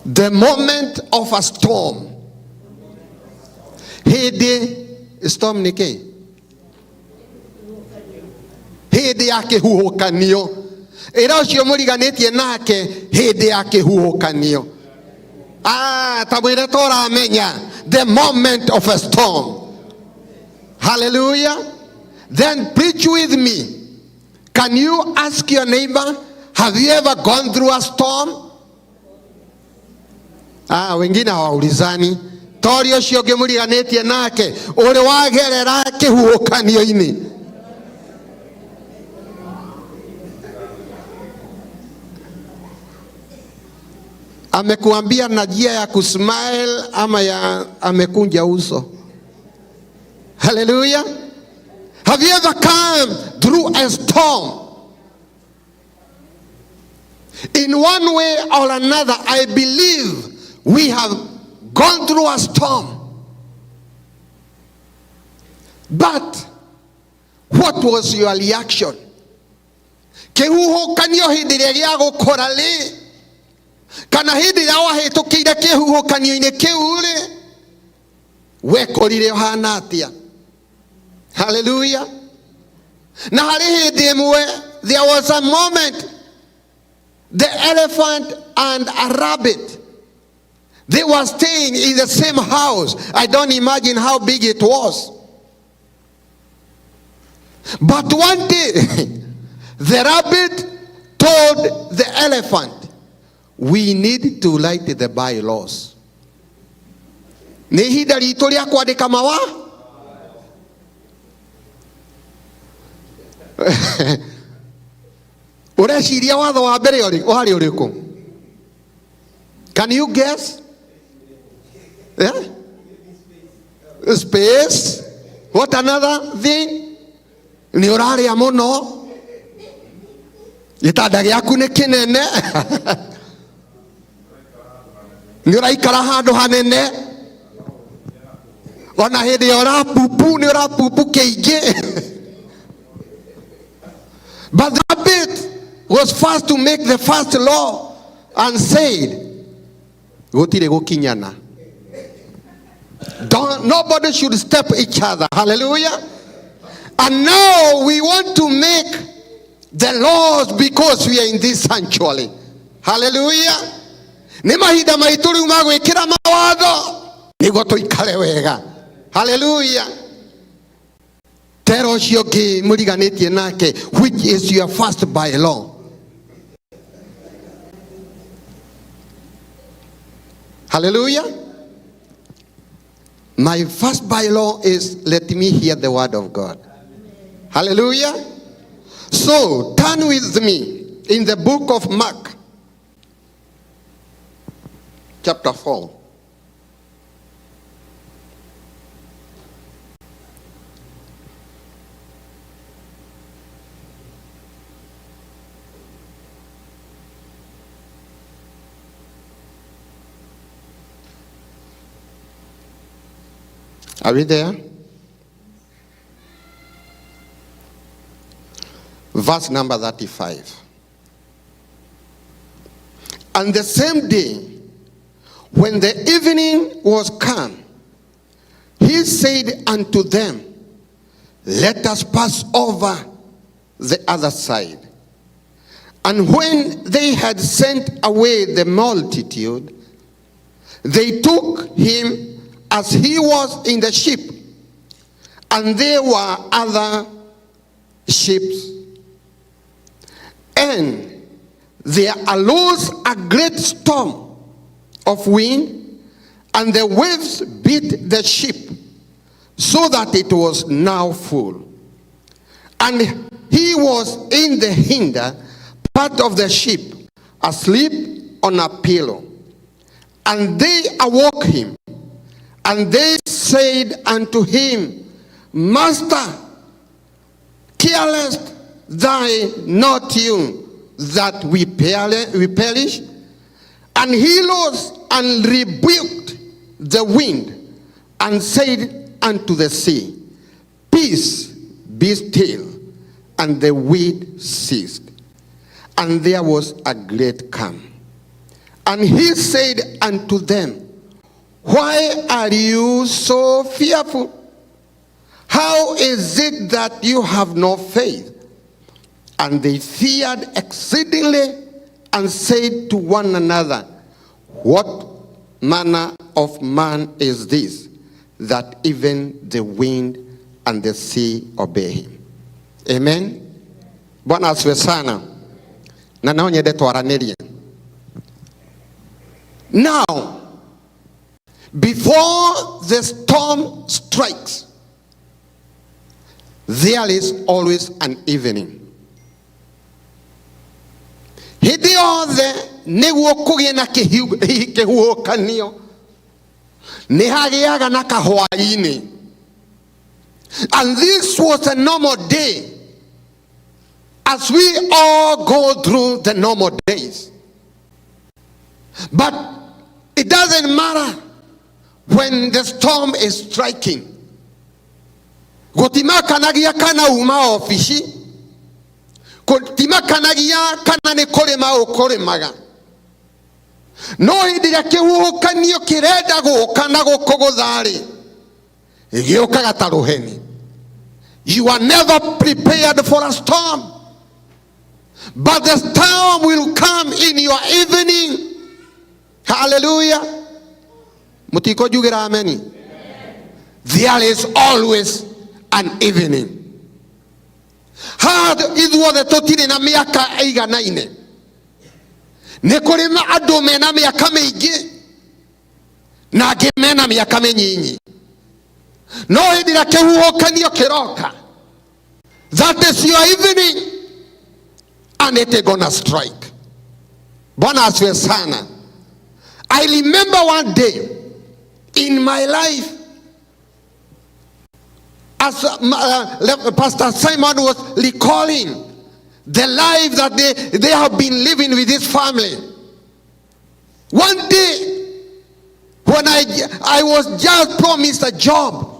The moment of a storm. Hede storm nike. Hede yake huhokanio. Era ucio muriganetie nake hede yake huhokanio. Tabwire tora amenya. The moment of a storm. Hallelujah. Then preach with me. Can you ask your neighbor, have you ever gone through a storm? Wengine hawaulizani. Tori ucio ngimuriganetie nake uri wagerera kihuhukanio-ini. Amekuambia na njia ya kusmile ama ya amekunja uso. Hallelujah. Have you ever come through a storm? In one way or another, I believe we have gone through a storm. But what was your reaction? Kihuhukanio hindi ria gukora ri kana hindi ya wahitukire kihuhukanio-ini kiu ri wekorire hana atia. Hallelujah. Na hari hindi imwe there was a moment the elephant and a rabbit, they were staying in the same house. I don't imagine how big it was. But one day, the rabbit told the elephant, we need to write the bylaws. Ni hida rito ria kwandika mawa? Ureciria watho wa mbere wari uriku? Can you guess? Yeah? Space. What another thing? Ni uraria muno. Gitanda giaku ni kinene. Ni uraikara handu hanene. Ona hindi urapupu ni urapupu kiingi. But the rabbit was first to make the first law and said, gutire gukinyana. Nobody should step each other. Hallelujah. And now we want to make the laws because we are in this sanctuary. Hallelujah. Ni mahida maituri magwikira mawatho nigo tuikare wega. Hallelujah. Tero shioki muriganetie nake, which is your first bylaw? Hallelujah. My first bylaw is, let me hear the word of God. Hallelujah. So turn with me in the book of Mark, chapter 4. Are we there? Verse number 35. And the same day, when the evening was come, he said unto them, let us pass over the other side. And when they had sent away the multitude, they took him as he was in the ship, and there were other ships. And there arose a great storm of wind, and the waves beat the ship, so that it was now full. And he was in the hinder part of the ship, asleep on a pillow. And they awoke him, and they said unto him, Master, carest thou not you that we perish? And he rose and rebuked the wind, and said unto the sea, Peace, be still. And the wind ceased, and there was a great calm. And he said unto them, why are you so fearful? How is it that you have no faith? And they feared exceedingly, and said to one another, what manner of man is this, that even the wind and the sea obey him? Amen. Bwana asifiwe sana. Na naonyede twaranirie. Now, before the storm strikes, there is always an evening. Hĩndĩ yothe nĩguo kũgĩe na kĩhuhũkanio, nĩ hagĩaga na kahwaĩ-inĩ. And this was a normal day, as we all go through the normal days. But it doesn't matter when the storm is striking. Gũtimakanagia kana uma ofici, gũtimakanagia kana nĩ kũrĩma ũkũrĩmaga. No hĩndĩ ĩrĩa kĩhuhũkanio kĩrenda gũka na gũkũgũtha-rĩ, gĩũkaga ta rũheni. You are never prepared for a storm, but the storm will come in your evening. Hallelujah. Mutiko jugira ameni. There is always an evening. Had ithuothe tũtirĩ na mĩaka ĩiganaine. Nĩ kũrĩ andũ mena mĩaka mĩingĩ na angĩ mena mĩaka mĩnyinyi. No hĩndĩ ĩrĩa kĩhuhũkanio kĩroka, that is your evening, and it is gonna strike. Bwana asifiwe sana. I remember one day in my life, as Pastor Simon was recalling the life that they have been living with this family. One day, when I was just promised a job,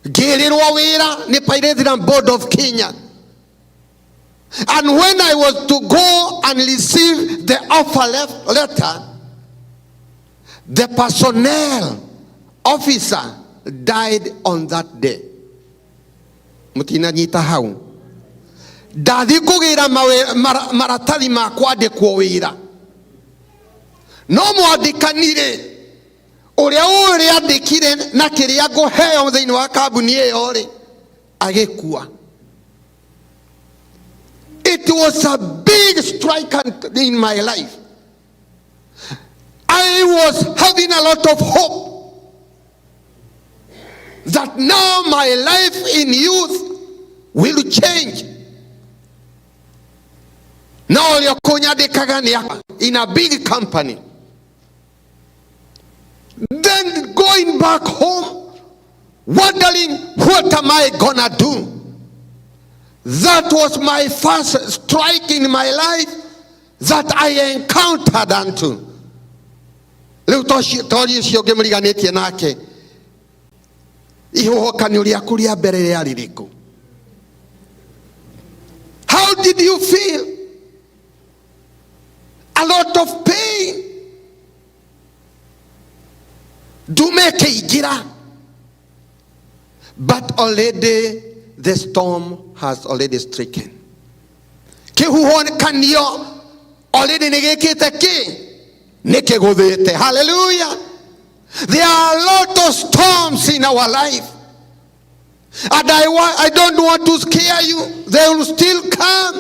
Gerirwa wira ni President Board of Kenya. And when I was to go and receive the offer letter, the personnel officer died on that day. Mutina nyita hau. Dathi kugira maratathi makwa ndikwo wira. No mwandikanire uria andikire na kiria nguheo thiini wa kambuni iyo ri agekua. It was a big strike in my life. I was having a lot of hope that now my life in youth will change. Now you're in a big company. Then going back home, wondering what am I gonna do? That was my first strike in my life that I encountered unto. How did you feel? A lot of pain. Do make a but already the storm has already stricken. Hallelujah. There are a lot of storms in our life. And I don't want to scare you. They will still come.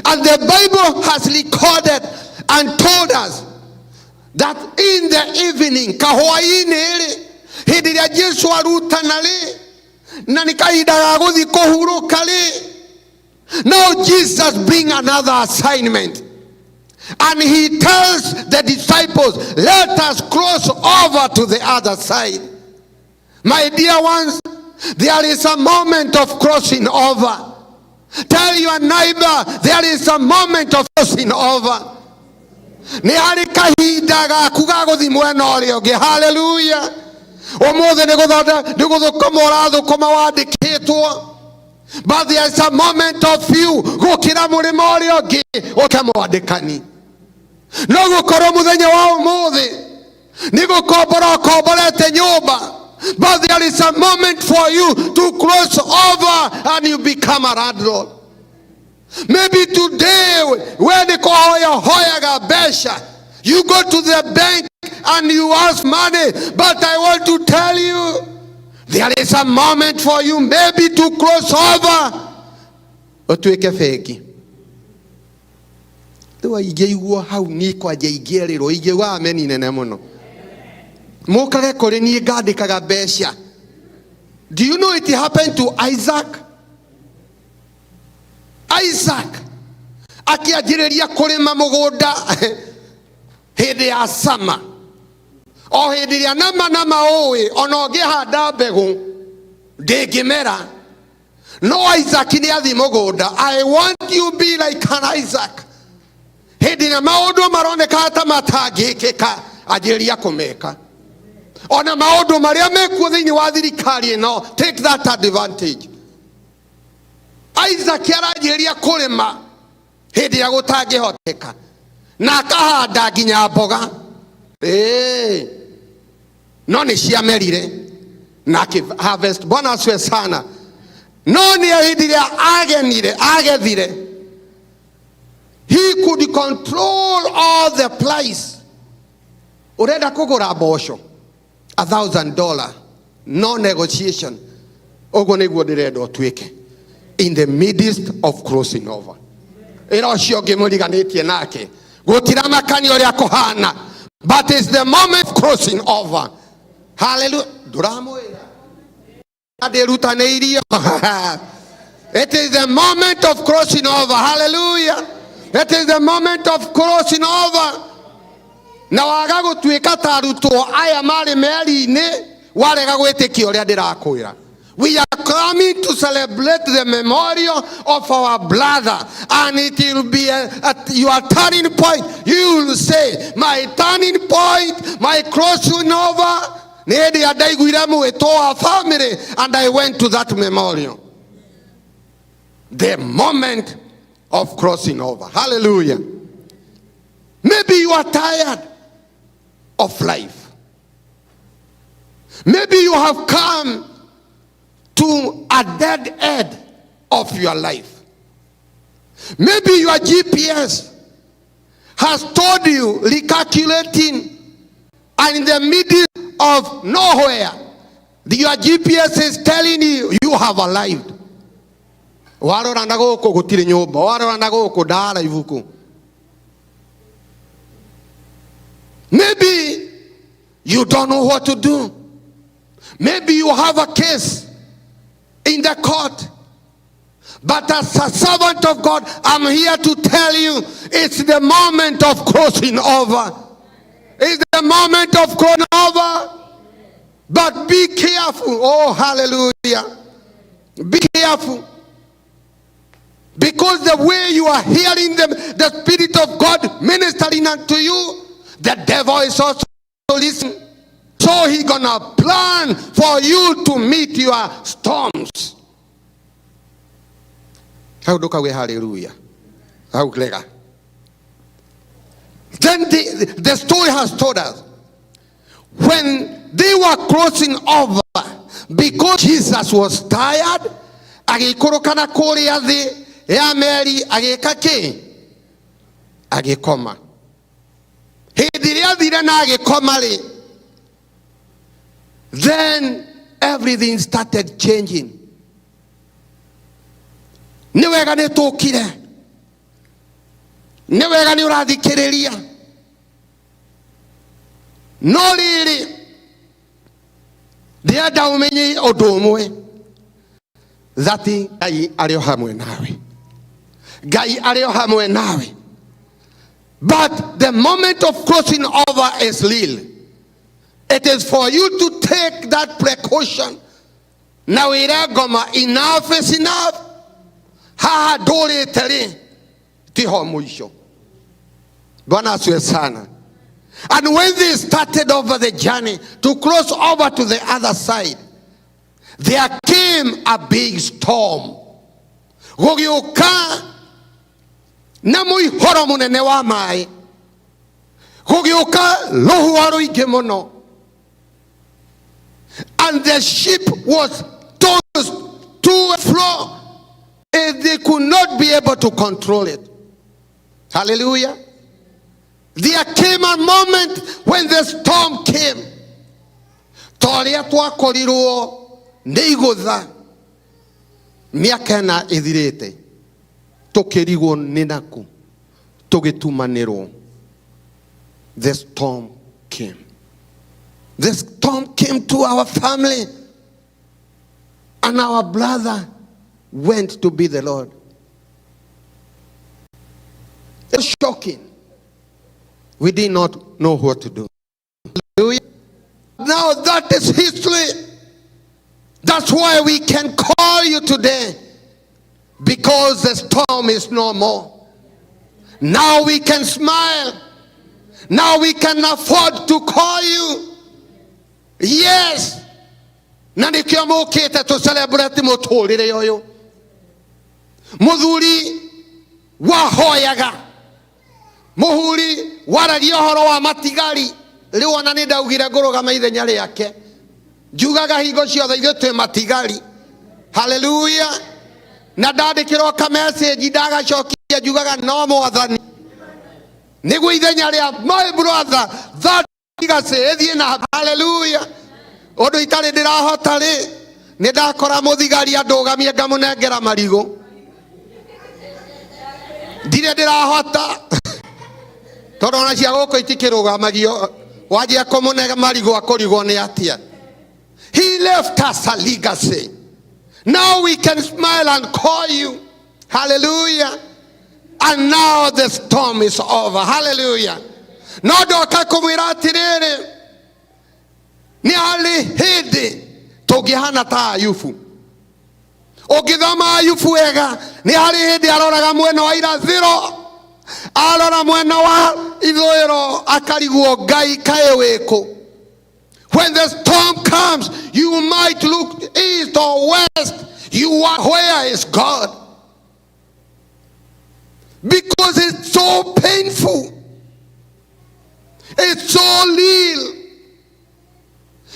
And the Bible has recorded and told us that in the evening, now Jesus bring another assignment. And he tells the disciples, let us cross over to the other side. My dear ones, there is a moment of crossing over. Tell your neighbor, there is a moment of crossing over. Hallelujah. But there is a moment of you. But there is a moment for you to cross over and you become a adult. Maybe today, when you go to the bank and you ask money, but I want to tell you, there is a moment for you maybe to cross over. Do you know it happened to Isaac? Isaac akianjĩrĩria kũrĩma mũgũnda hĩndĩ ya sama. O hĩndĩ ĩrĩa nama ũĩ ona ũngĩhanda mbegũ ndĩngĩmera. No Isaac nĩ athi mũgũnda. I want you to be like an Isaac. Hĩndĩ ĩrĩa maũndũ maroneka ta matangĩkĩka anjĩrĩria kũmeka. Ona maũndũ marĩa mekuo thĩinĩ wa thirikari ĩno, take that advantage. Isaac aranjĩrĩria kũrĩma hĩndĩ ĩrĩa gũtangĩhoteka na akahanda nginya mboga. No nĩ ciamerire na harvest. Bwana asifiwe sana. No nĩ hĩndĩ ĩrĩa agethire, he could control all the price. Urenda kũgũra mboco $1,000, no negotiation. Ogo nĩguo ndĩrenda ũtuĩke in the midst of crossing over. Ĩra ũcio ngĩmũriganĩtie nake gũtiramakania ũrĩa kũhana, but it's the moment of crossing over. Hallelujah. Ndũramwĩra ndĩrutanĩirio. It is the moment of crossing over. Hallelujah. It is the moment of crossing over. Na waga gũtuĩka ta arutwo aya marĩ meri-inĩ warega gwĩtĩkia ũrĩa ndĩrakwĩra. We are coming to celebrate the memorial of our brother, and it will be at your turning point. You will say, my turning point, my crossing over. Family, and I went to that memorial. The moment of crossing over. Hallelujah. Maybe you are tired of life. Maybe you have come to a dead end of your life. Maybe your GPS has told you, recalculating, and in the middle of nowhere, Your GPS is telling you you have arrived. Warora ndagoko gutire nyumba, warora ndagoko ndara ivuku. Maybe you don't know what to do. Maybe you have a case in the court. But as a servant of God, I'm here to tell you, it's the moment of crossing over. It's the moment of crossing over. But be careful. Oh, hallelujah. Be careful. Because the way you are hearing them, the Spirit of God ministering unto you, the devil is also listening. So he's gonna plan for you to meet your storms. How do we hallelujah? How clear? Then the story has told us, when they were crossing over, because Jesus was tired, agikorokana korea thi ya Mary agika ki agikoma. Hindi ria thire na agikoma ri, then everything started changing. Ni wega ni tukire, ni wega ni urathikiriria, no riri ndienda umenye undu umwe, thati Ngai ari o hamwe nawe. Ngai ari o hamwe nawe. But the moment of crossing over is real. It is for you to take that precaution. Now enough is enough. Ha dole tere tiho mwisho. Bwana asiwe sana. And when they started over the journey to cross over to the other side, there came a big storm. Gugioka namui horo munene wa mai. Gugioka lohuaro igemono. And the ship was tossed to and fro, and they could not be able to control it. Hallelujah. There came a moment when the storm came. Toria twakorirwo nĩ igũtha mĩaka na ĩthirĩte, tũkĩrigwo nĩ naku, tũgĩtumanĩrwo. The storm came. The storm came to our family, and our brother went to be the Lord. It's shocking. We did not know what to do. Now that is history. That's why we can call you today, because the storm is no more. Now we can smile. Now we can afford to call you. Yes. Na nikio mukite to celebrate muturire yoyo. Muthuri wahoyaga. Muhuri waragia horo wa matigari. Riu ona ni ndaugire ngurugama ithenya riake. Njugaga hingo ciothe ithuĩ twĩ matigari. Hallelujah. Na ndandĩkĩrwo ka message ndagacokia njugaga no mwathani. Nĩguo ithenya rĩa my brother that igacĩ ĩthiĩ na hallelujah. Ũndũ itarĩ ndĩrahota rĩ, nĩ ndakora mũthigari andũgamie ngamũnengera marigũ. Ndirĩ ndĩrahota. Tondũ ona cia gũkũ itikĩrũgamagio, wanjia kũmũnega marigũ akũrigwo nĩ atia. He left us a legacy. Now we can smile and call you. Hallelujah. And now the storm is over. Hallelujah. No doka kumwira atiriri. Ni hali hindi tũngĩhana ta Ayubu. Ũngĩthoma Ayubu wega, ni hali hindi aroraga mwena wa irathĩro, arora mwena wa ithũĩro, akarigwo Ngai kaĩ wĩkũ. When the storm comes, you might look east or west. You are, where is God? Because it's so painful. It's so real.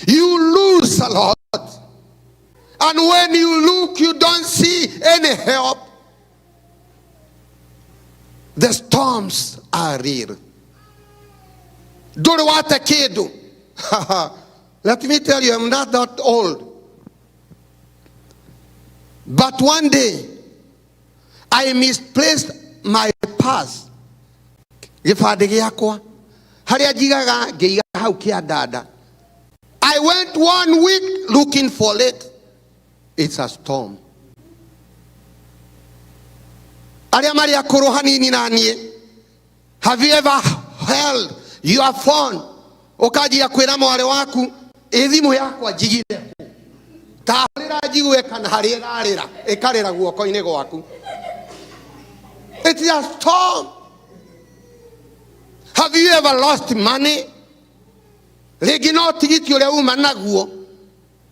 You lose a lot. And when you look, you don't see any help. The storms are real. Durwata kedu. Let me tell you, I'm not that old. But one day, I misplaced my purse. Gĩbandĩ gĩakwa harĩa njigaga ngĩiga hau kĩandanda. I went 1 week looking for it. It's a storm. Arĩa marĩ akũrũ hanini na niĩ, have you ever held your phone ũkanjia kwĩra mwarĩ waku thimũ yakwa njigire ta harĩra njigue kana harĩa ĩrarĩra ĩkarĩra guoko-inĩ gwaku? It's a storm. Have you ever lost money? Rĩngĩ no tigiti ũrĩa uma naguo,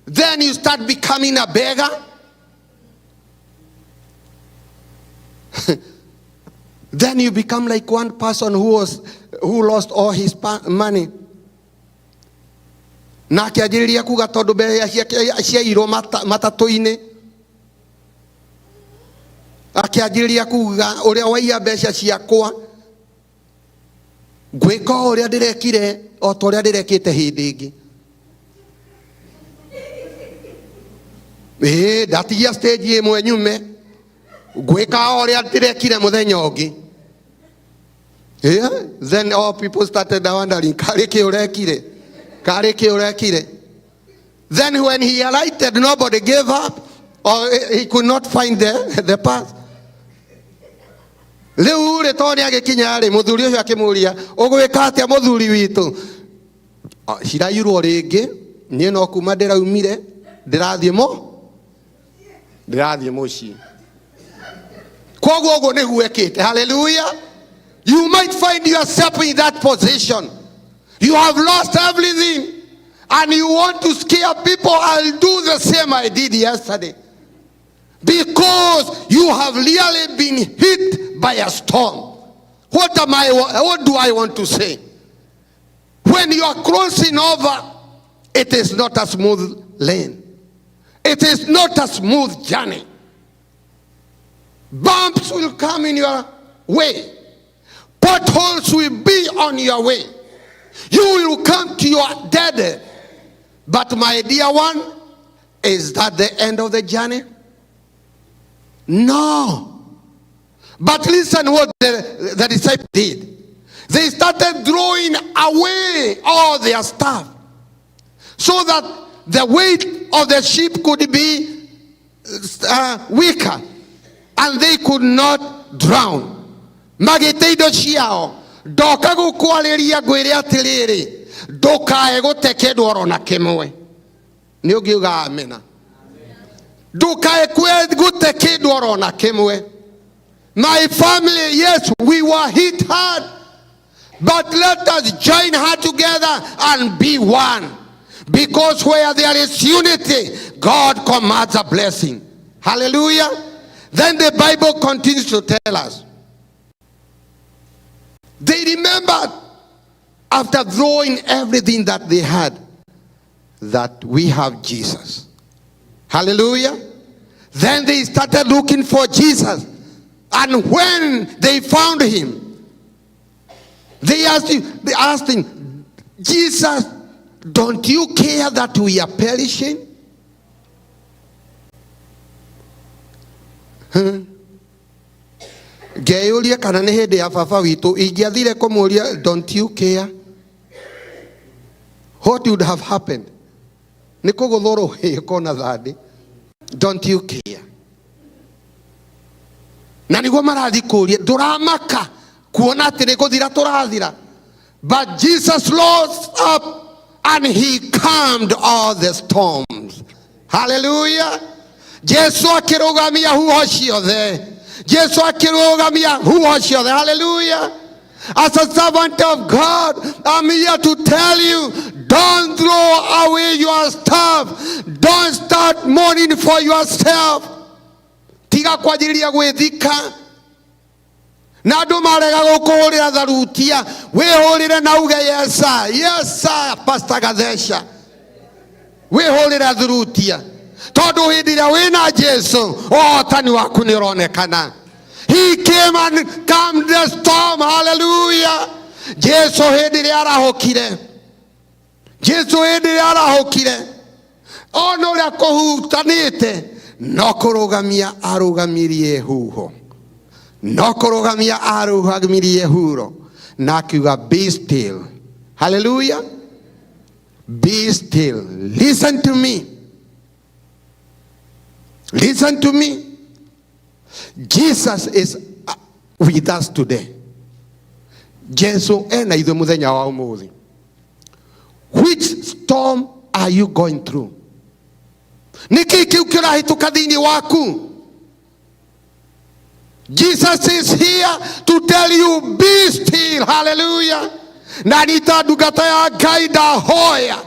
then you start becoming a beggar. Then you become like one person who lost all his money. Na akĩanjĩrĩria kuga tondũ mbeca ciake ciairwo matatũ-inĩ, akĩanjĩrĩria kuga ũrĩa waiya mbeca ciakwa gwĩka ũrĩa ndĩrekire o ta ũrĩa ndĩrekĩte hĩndĩ ĩngĩ. Ndatigia stage ĩmwe nyume gwĩka ũrĩa ndĩrekire mũthenya ũngĩ. Then all people started wondering, karĩkĩ ũrekire? Karĩkĩ ũrekire? Then when he alighted, nobody gave up, or he could not find the path. Rĩu rĩ tondũ nĩagĩkinya rĩ, mũthuri ũcio akĩmũria, ũgwĩka atĩa mũthuri witũ? Cirairwo rĩngĩ, niĩ no kuma ndĩraumire, ndĩrathiĩ mũciĩ. Koguo ũguo nĩguo ekĩte. Hallelujah. You might find yourself in that position. You have lost everything and you want to scare people. I'll do the same I did yesterday. Because you have really been hit by a storm. What do I want to say? When you are crossing over, it is not a smooth lane. It is not a smooth journey. Bumps will come in your way. Potholes will be on your way. You will come to your dead end. But my dear one, is that the end of the journey? No. But listen what the disciples did. They started throwing away all their stuff so that the weight of the ship could be weaker and they could not drown. Magĩteithio ciao ndoka gũkwarĩria ngwĩre atĩrĩrĩ ndũkae gũte kĩndũ oro na kĩmwe. Nĩ ũngiuga amena? Ndũkae gũte kĩndũ oro na kĩmwe. My family, yes, we were hit hard, but let us join hands together and be one. Because where there is unity, God commands a blessing. Hallelujah. Then the Bible continues to tell us. They remembered, after throwing everything that they had, that we have Jesus. Hallelujah. Then they started looking for Jesus. And when they found him, they asked him, Jesus, don't you care that we are perishing? Ngeyũria kana nĩ hĩndĩ ya baba witũ ingĩathire kũmũria, don't you care? What would have happened? Nĩ kũgũthũrwo hĩkona thande. Don't you care? Na nĩguo marathi kũria, ndũramaka kuona atĩ nĩ gũthira tũrathira. But Jesus rose up and he calmed all the storms. Hallelujah. Jesu akĩrũgamia huho ciothe. Jesu akĩrũgamia huho ciothe. Hallelujah. As a servant of God, I'm here to tell you, don't throw away your stuff. Don't start mourning for yourself. Tiga kwajĩrĩria gwĩthika. Na andũ marega gũkũhũrĩra tharutia, wĩhũrĩre na uge yes sir. Yes sir, Pastor Gathesha. Wĩhũrĩra thurutia. Tondũ hĩndĩ ĩrĩa wĩna Jesu, ũhotani waku nĩ ũronekana. He came and calmed the storm. Hallelujah. Jesu hĩndĩ ĩrĩa arahũkire, Jesu hĩndĩ arahũkire ona ũrĩa kũhutanĩte no kũrũgamia arũgamirie huho, no kũrũgamia arũgamirie huro na akiuga be still. Hallelujah. Be still. Listen to me. Listen to me. Jesus is with us today. Jesu ena ithuĩ mũthenya wa ũmũthĩ. Which storm are you going through? Niki kiu kĩrahĩtũka thĩinĩ waku? Jesus is here to tell you be still. Hallelujah. Na nita ndungata ya Ngai ndahoya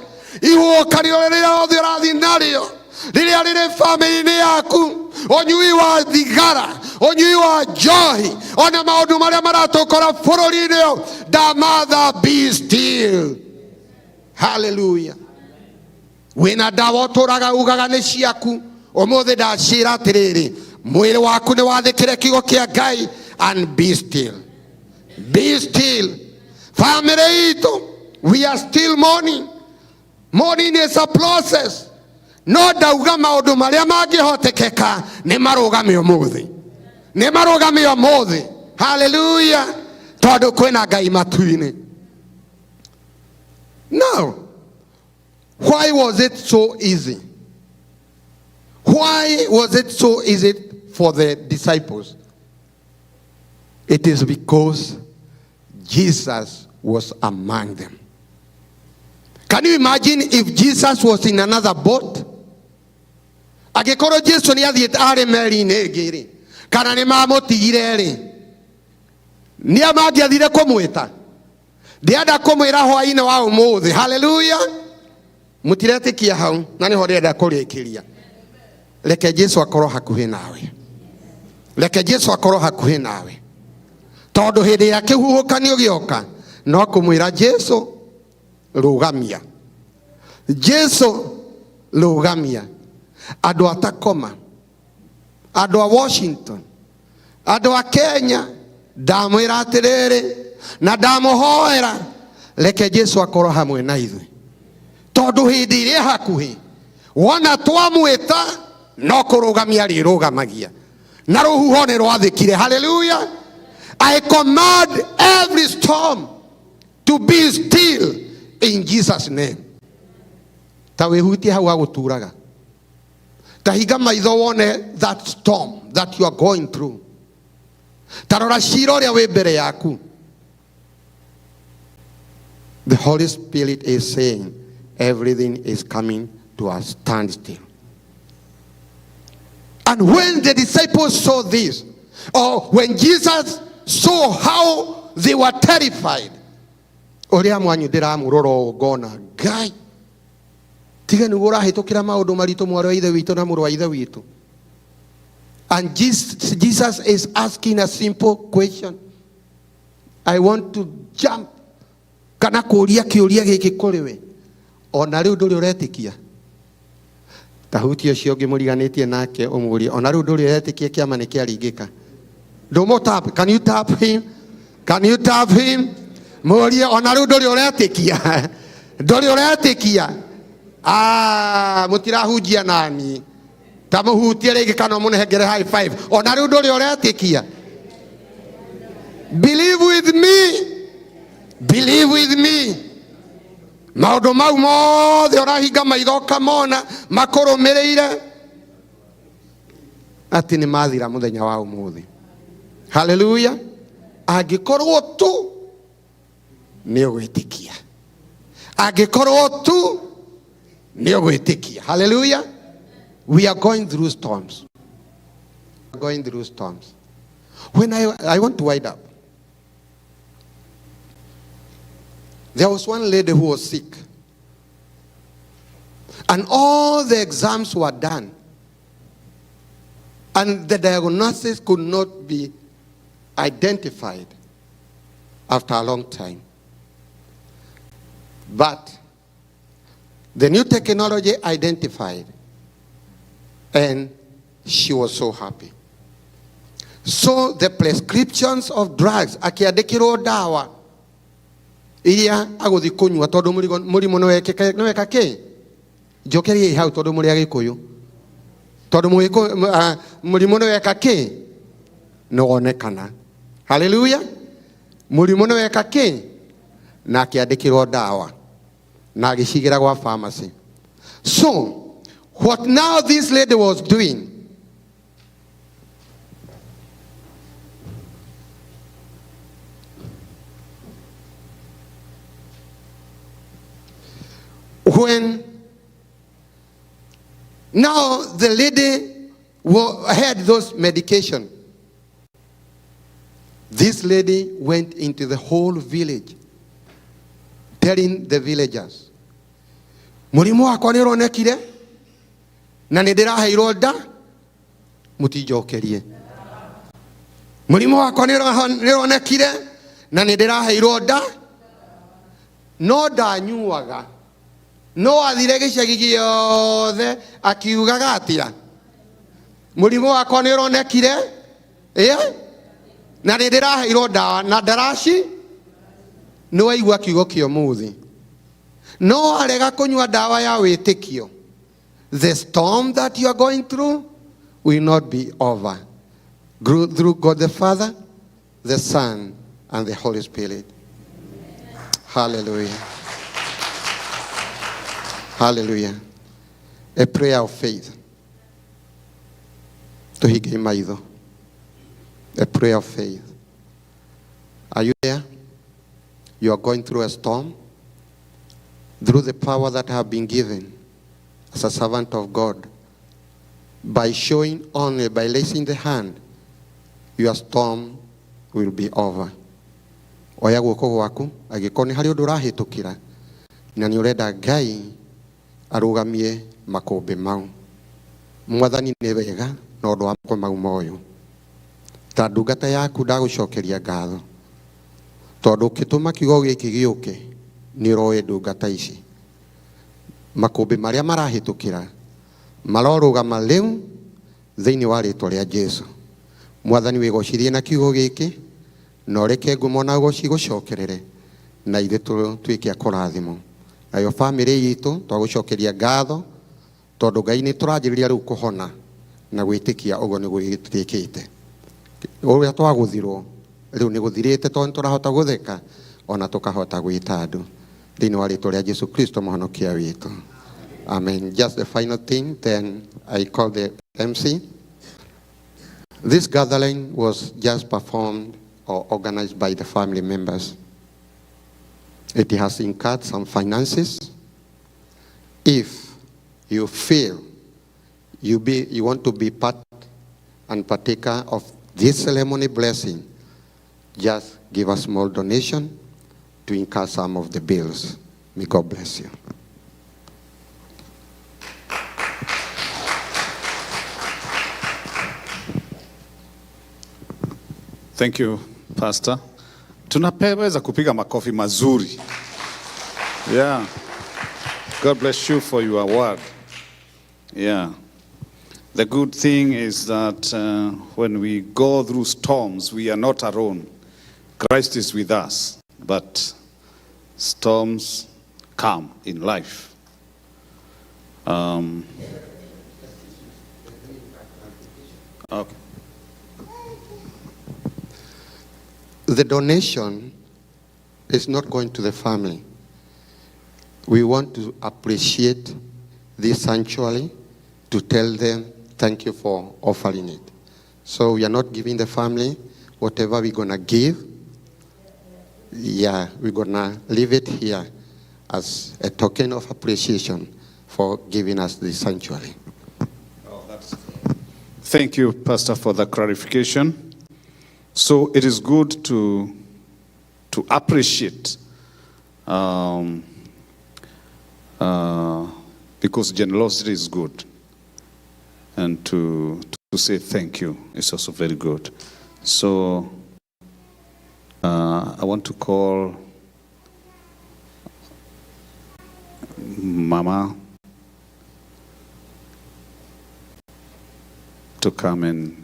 ihoka rĩrĩa othe ũrathiĩ narĩo, rĩrĩa rĩrĩ family-inĩ yaku, ũnyui wa thigara, ũnyui wa njohi, ona maũndũ marĩa maratũkora bũrũri-inĩ ũyũ, ndamatha be still. Hallelujah. Wĩna ndawa ũtũraga ugaga nĩ ciaku, ũmũthĩ ndacĩra atĩrĩrĩ, mwĩrĩ waku nĩ wathĩkĩre kiugo kĩa Ngai, and be still. Be still. Family itũ, we are still mourning. Mourning is a process. No ndauga maũndũ marĩa mangĩhotekeka nĩ marũgame ũmũthĩ, nĩ marũgame ũmũthĩ. Hallelujah. Tondũ kwĩna Ngai matu-inĩ. Now, why was it so easy? Why was it so easy for the disciples? It is because Jesus was among them. Can you imagine if Jesus was in another boat? Agĩkorwo Jesu nĩ athiĩte arĩ meri-inĩ ĩngĩ rĩ, kana nĩ mamũtigire rĩ, nĩa mangĩathire kũmwĩta? Ndĩrenda kũmwĩra hwaĩ-inĩ wa ũmũthĩ. Hallelujah. Mũtiretĩkia hau, na nĩho ndĩrenda kũrĩkĩria. Reke Jesu akorwo hakuhĩ nawe. Reke Jesu akorwo hakuhĩ nawe. Tondũ hĩndĩ ya kĩhuhũkanio gĩoka, no kũmwĩra Jesu rũgamia. Jesu rũgamia. Andũ a Tacoma, andũ a Washington, andũ a Kenya, ndamwĩra atĩrĩrĩ na ndamũhoera, reke Jesu akorwo hamwe na ithuĩ. Tondũ hĩndĩ ĩrĩa hakuhĩ, wona twamwĩta no kũrũgamia rĩrũgamagia, na rũhuho nĩ rwathĩkire. Hallelujah. I command every storm to be still in Jesus' name. Ta wĩhutie hau agũturaga. Ta hinga maitho wone that storm that you are going through. Ta rora cira ũrĩa wĩ mbere yaku. The Holy Spirit is saying everything is coming to a standstill. And when the disciples saw this, or when Jesus saw how they were terrified, ũrĩa mwanyu ndĩramũrora ngona Ngai tiga nĩguo ũrahĩtũkĩra maũndũ maritũ mwarĩ wa ithe witũ na mũrũ wa ithe witũ. And Jesus is asking a simple question. I want to jump. Kana kũũria kĩũria gĩkĩ kũrĩ we. Ona rĩu ndũrĩ ũretĩkia. Tahuti ũcio ũngĩ mũriganĩtie nake ũmũrie. Ona rĩu ndũrĩ ũretĩkia kĩama nĩ kĩaringĩka. Don't tap. Can you tap him? Can you tap him? Mũrie ona rĩu ndũrĩ ũretĩkia. Ndũrĩ ũretĩkia. Mũtirahunjia nani. Ta mũhutie rĩngĩ kana mũnengere high five. Ona rĩu ndũrĩ ũretĩkia. Believe with me. Believe with me. Maũndũ mau mothe ũrahinga maitho kamona makũrũmĩrĩire atĩ nĩ mathira mũthenya wa ũmũthĩ. Hallelujah. Angĩkorwo tu nĩ ũgwĩtĩkia. Angĩkorwo tu nĩ ũgwĩtĩkia. Hallelujah. We are going through storms. We are going through storms. When I want to wind up. There was one lady who was sick. And all the exams were done. And the diagnosis could not be identified after a long time. But the new technology identified, and she was so happy. So the prescriptions of drugs, akiandikirwo dawa, iria aguthi kunywa tondu murimo no weka ki njokerie hau tondu muri agikuyu tondu murimo no weka ki no onekana. Hallelujah. Murimo no weka ki na akiandikirwo dawa na agicigira gwa pharmacy. So what now this lady was doing, when now the lady had those medication, this lady went into the whole village telling the villagers, murimu wakwa ni ronekire na ni ndiraheirwo nda mutijokerie. Murimu wakwa ni ronekire na ni ndiraheirwo nda no ndanyuaga no athire gicagi giothe akiugaga atia murimu wakwa ni ronekire na ni ndiraheirwo ndawa na ndaraci no aigua kiugo kio muthi no arega kunywa dawa ya witikio. The storm that you are going through will not be over. Through God the Father, the Son, and the Holy Spirit. Hallelujah. Hallelujah. A prayer of faith. Tuhige maitho. A prayer of faith. Are you there? You are going through a storm. Through the power that I have been given as a servant of God, by showing only, by raising the hand, your storm will be over. Oya guoko gwaku agiko ni hari undu urahitukira na ni urenda Ngai arugamie makumbi mau. Mwathani ni wega na undu wa mau moyo. Ta ndungata yaku ndagucokeria ngatho tondu ukituma kiugo giki giuke ni roe ndungata ici makumbi maria marahitukira marorugama riu thiini wa ritwa ria Jesu. Mwathani wigocirie na kiugo giki na ureke ngumo na goci gucokerere na ithe tuike akurathimo nayo family yitu twagucokeria ngatho tondu Ngai ni turanjiriria riu kuhona na gwitikia ugo ni gwitiikite uria twaguthirwo riu ni guthirite tondu turahota gutheka ona tukahota gwita andu thiini wa ritwa ria Jesu Kristo muhonokia witu. Amen. Just the final thing, then I call the MC. This gathering was just performed or organized by the family members. It has incurred some finances. If you feel you want to be part and partaker of this ceremony blessing, just give a small donation to incur some of the bills. May God bless you. Thank you, Pastor. Tunapeweza kupiga makofi mazuri. Yeah. God bless you for your word. Yeah. The good thing is that when we go through storms, we are not alone. Christ is with us. But storms come in life. Okay. The donation is not going to the family. We want to appreciate this sanctuary, to tell them thank you for offering it. So we are not giving the family whatever we're going to give. Yeah, we're going to leave it here as a token of appreciation for giving us this sanctuary. Thank you, Pastor, for the clarification. So it is good to appreciate because generosity is good, and to say thank you is also very good. So I want to call Mama to come and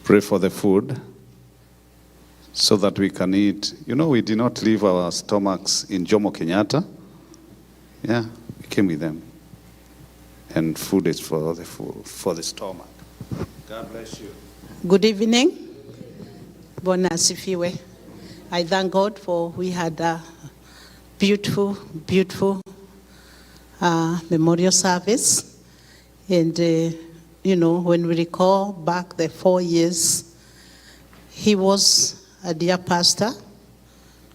pray for the food so that we can eat. You know, we did not leave our stomachs in Jomo Kenyatta. Yeah, we came with them. And food is for the stomach. God bless you. Good evening. Bwana asifiwe. I thank God for we had a beautiful memorial service. And, you know, when we recall back the 4 years, he was a dear pastor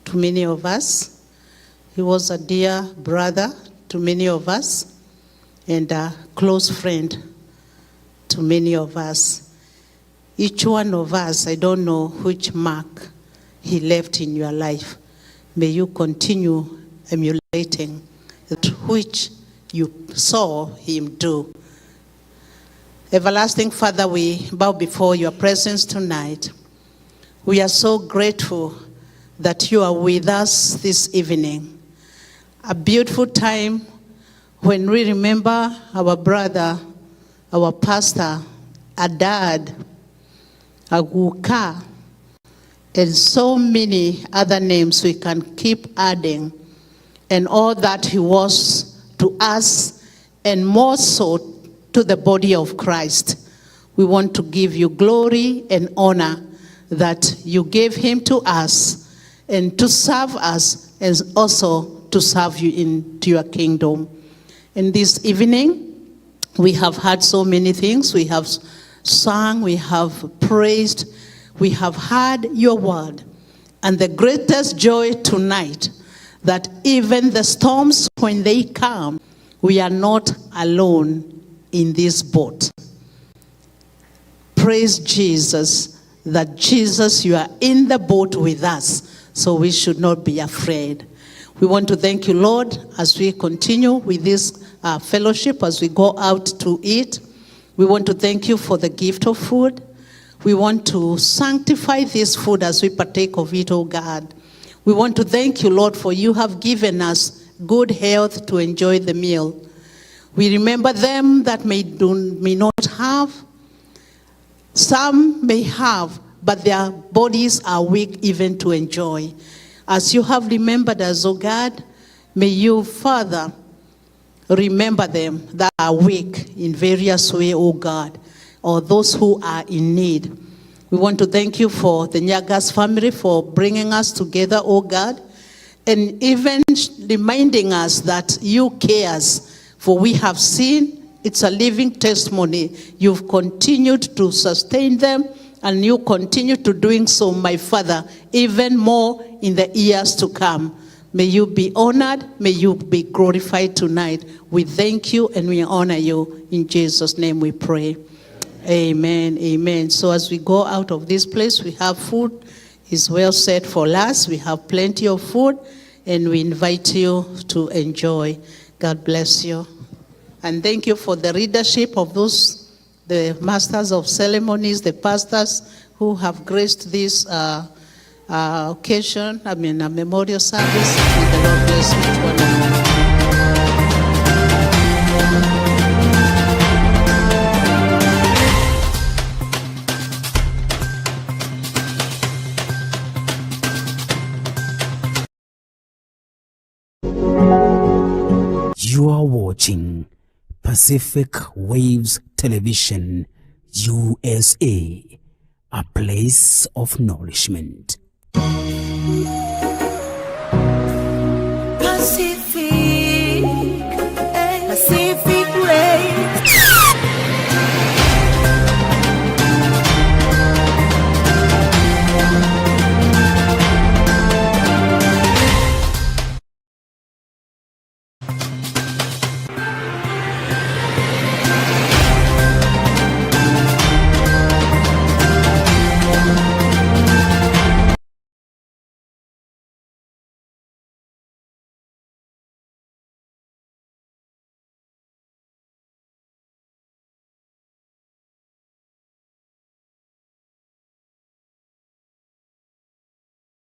to many of us. He was a dear brother to many of us and a close friend to many of us. Each one of us, I don't know which mark he left in your life. May you continue emulating which you saw him do. Everlasting Father, we bow before your presence tonight. We are so grateful that you are with us this evening. A beautiful time when we remember our brother, our pastor, our dad, Aguka, and so many other names we can keep adding, and all that he was to us, and more so to the body of Christ. We want to give you glory and honor that you gave him to us and to serve us, and also to serve you into your kingdom. And this evening, we have had so many things. We have sung, we have praised, we have heard your word. And the greatest joy tonight, that even the storms, when they come, we are not alone in this boat. Praise Jesus, that Jesus, you are in the boat with us, so we should not be afraid. We want to thank you, Lord, as we continue with this fellowship, as we go out to eat. We want to thank you for the gift of food. We want to sanctify this food as we partake of it, oh God. We want to thank you, Lord, for you have given us good health to enjoy the meal. We remember them that may not have. Some may have, but their bodies are weak even to enjoy. As you have remembered us, oh God, may you, Father, remember them that are weak in various ways, oh God, or those who are in need. We want to thank you for the Nyaga's family for bringing us together, oh God, and even reminding us that you cares, for we have seen, it's a living testimony. You've continued to sustain them, and you continue to doing so, my Father, even more in the years to come. May you be honored. May you be glorified tonight. We thank you and we honor you. In Jesus' name we pray. Amen. Amen. So as we go out of this place, we have food. It's well set for us. We have plenty of food, and we invite you to enjoy. God bless you. And thank you for the leadership of those, the masters of ceremonies, the pastors who have graced this occasion, a memorial service. May the Lord bless each one of you. You are watching Pacific Waves Television, USA, a place of nourishment.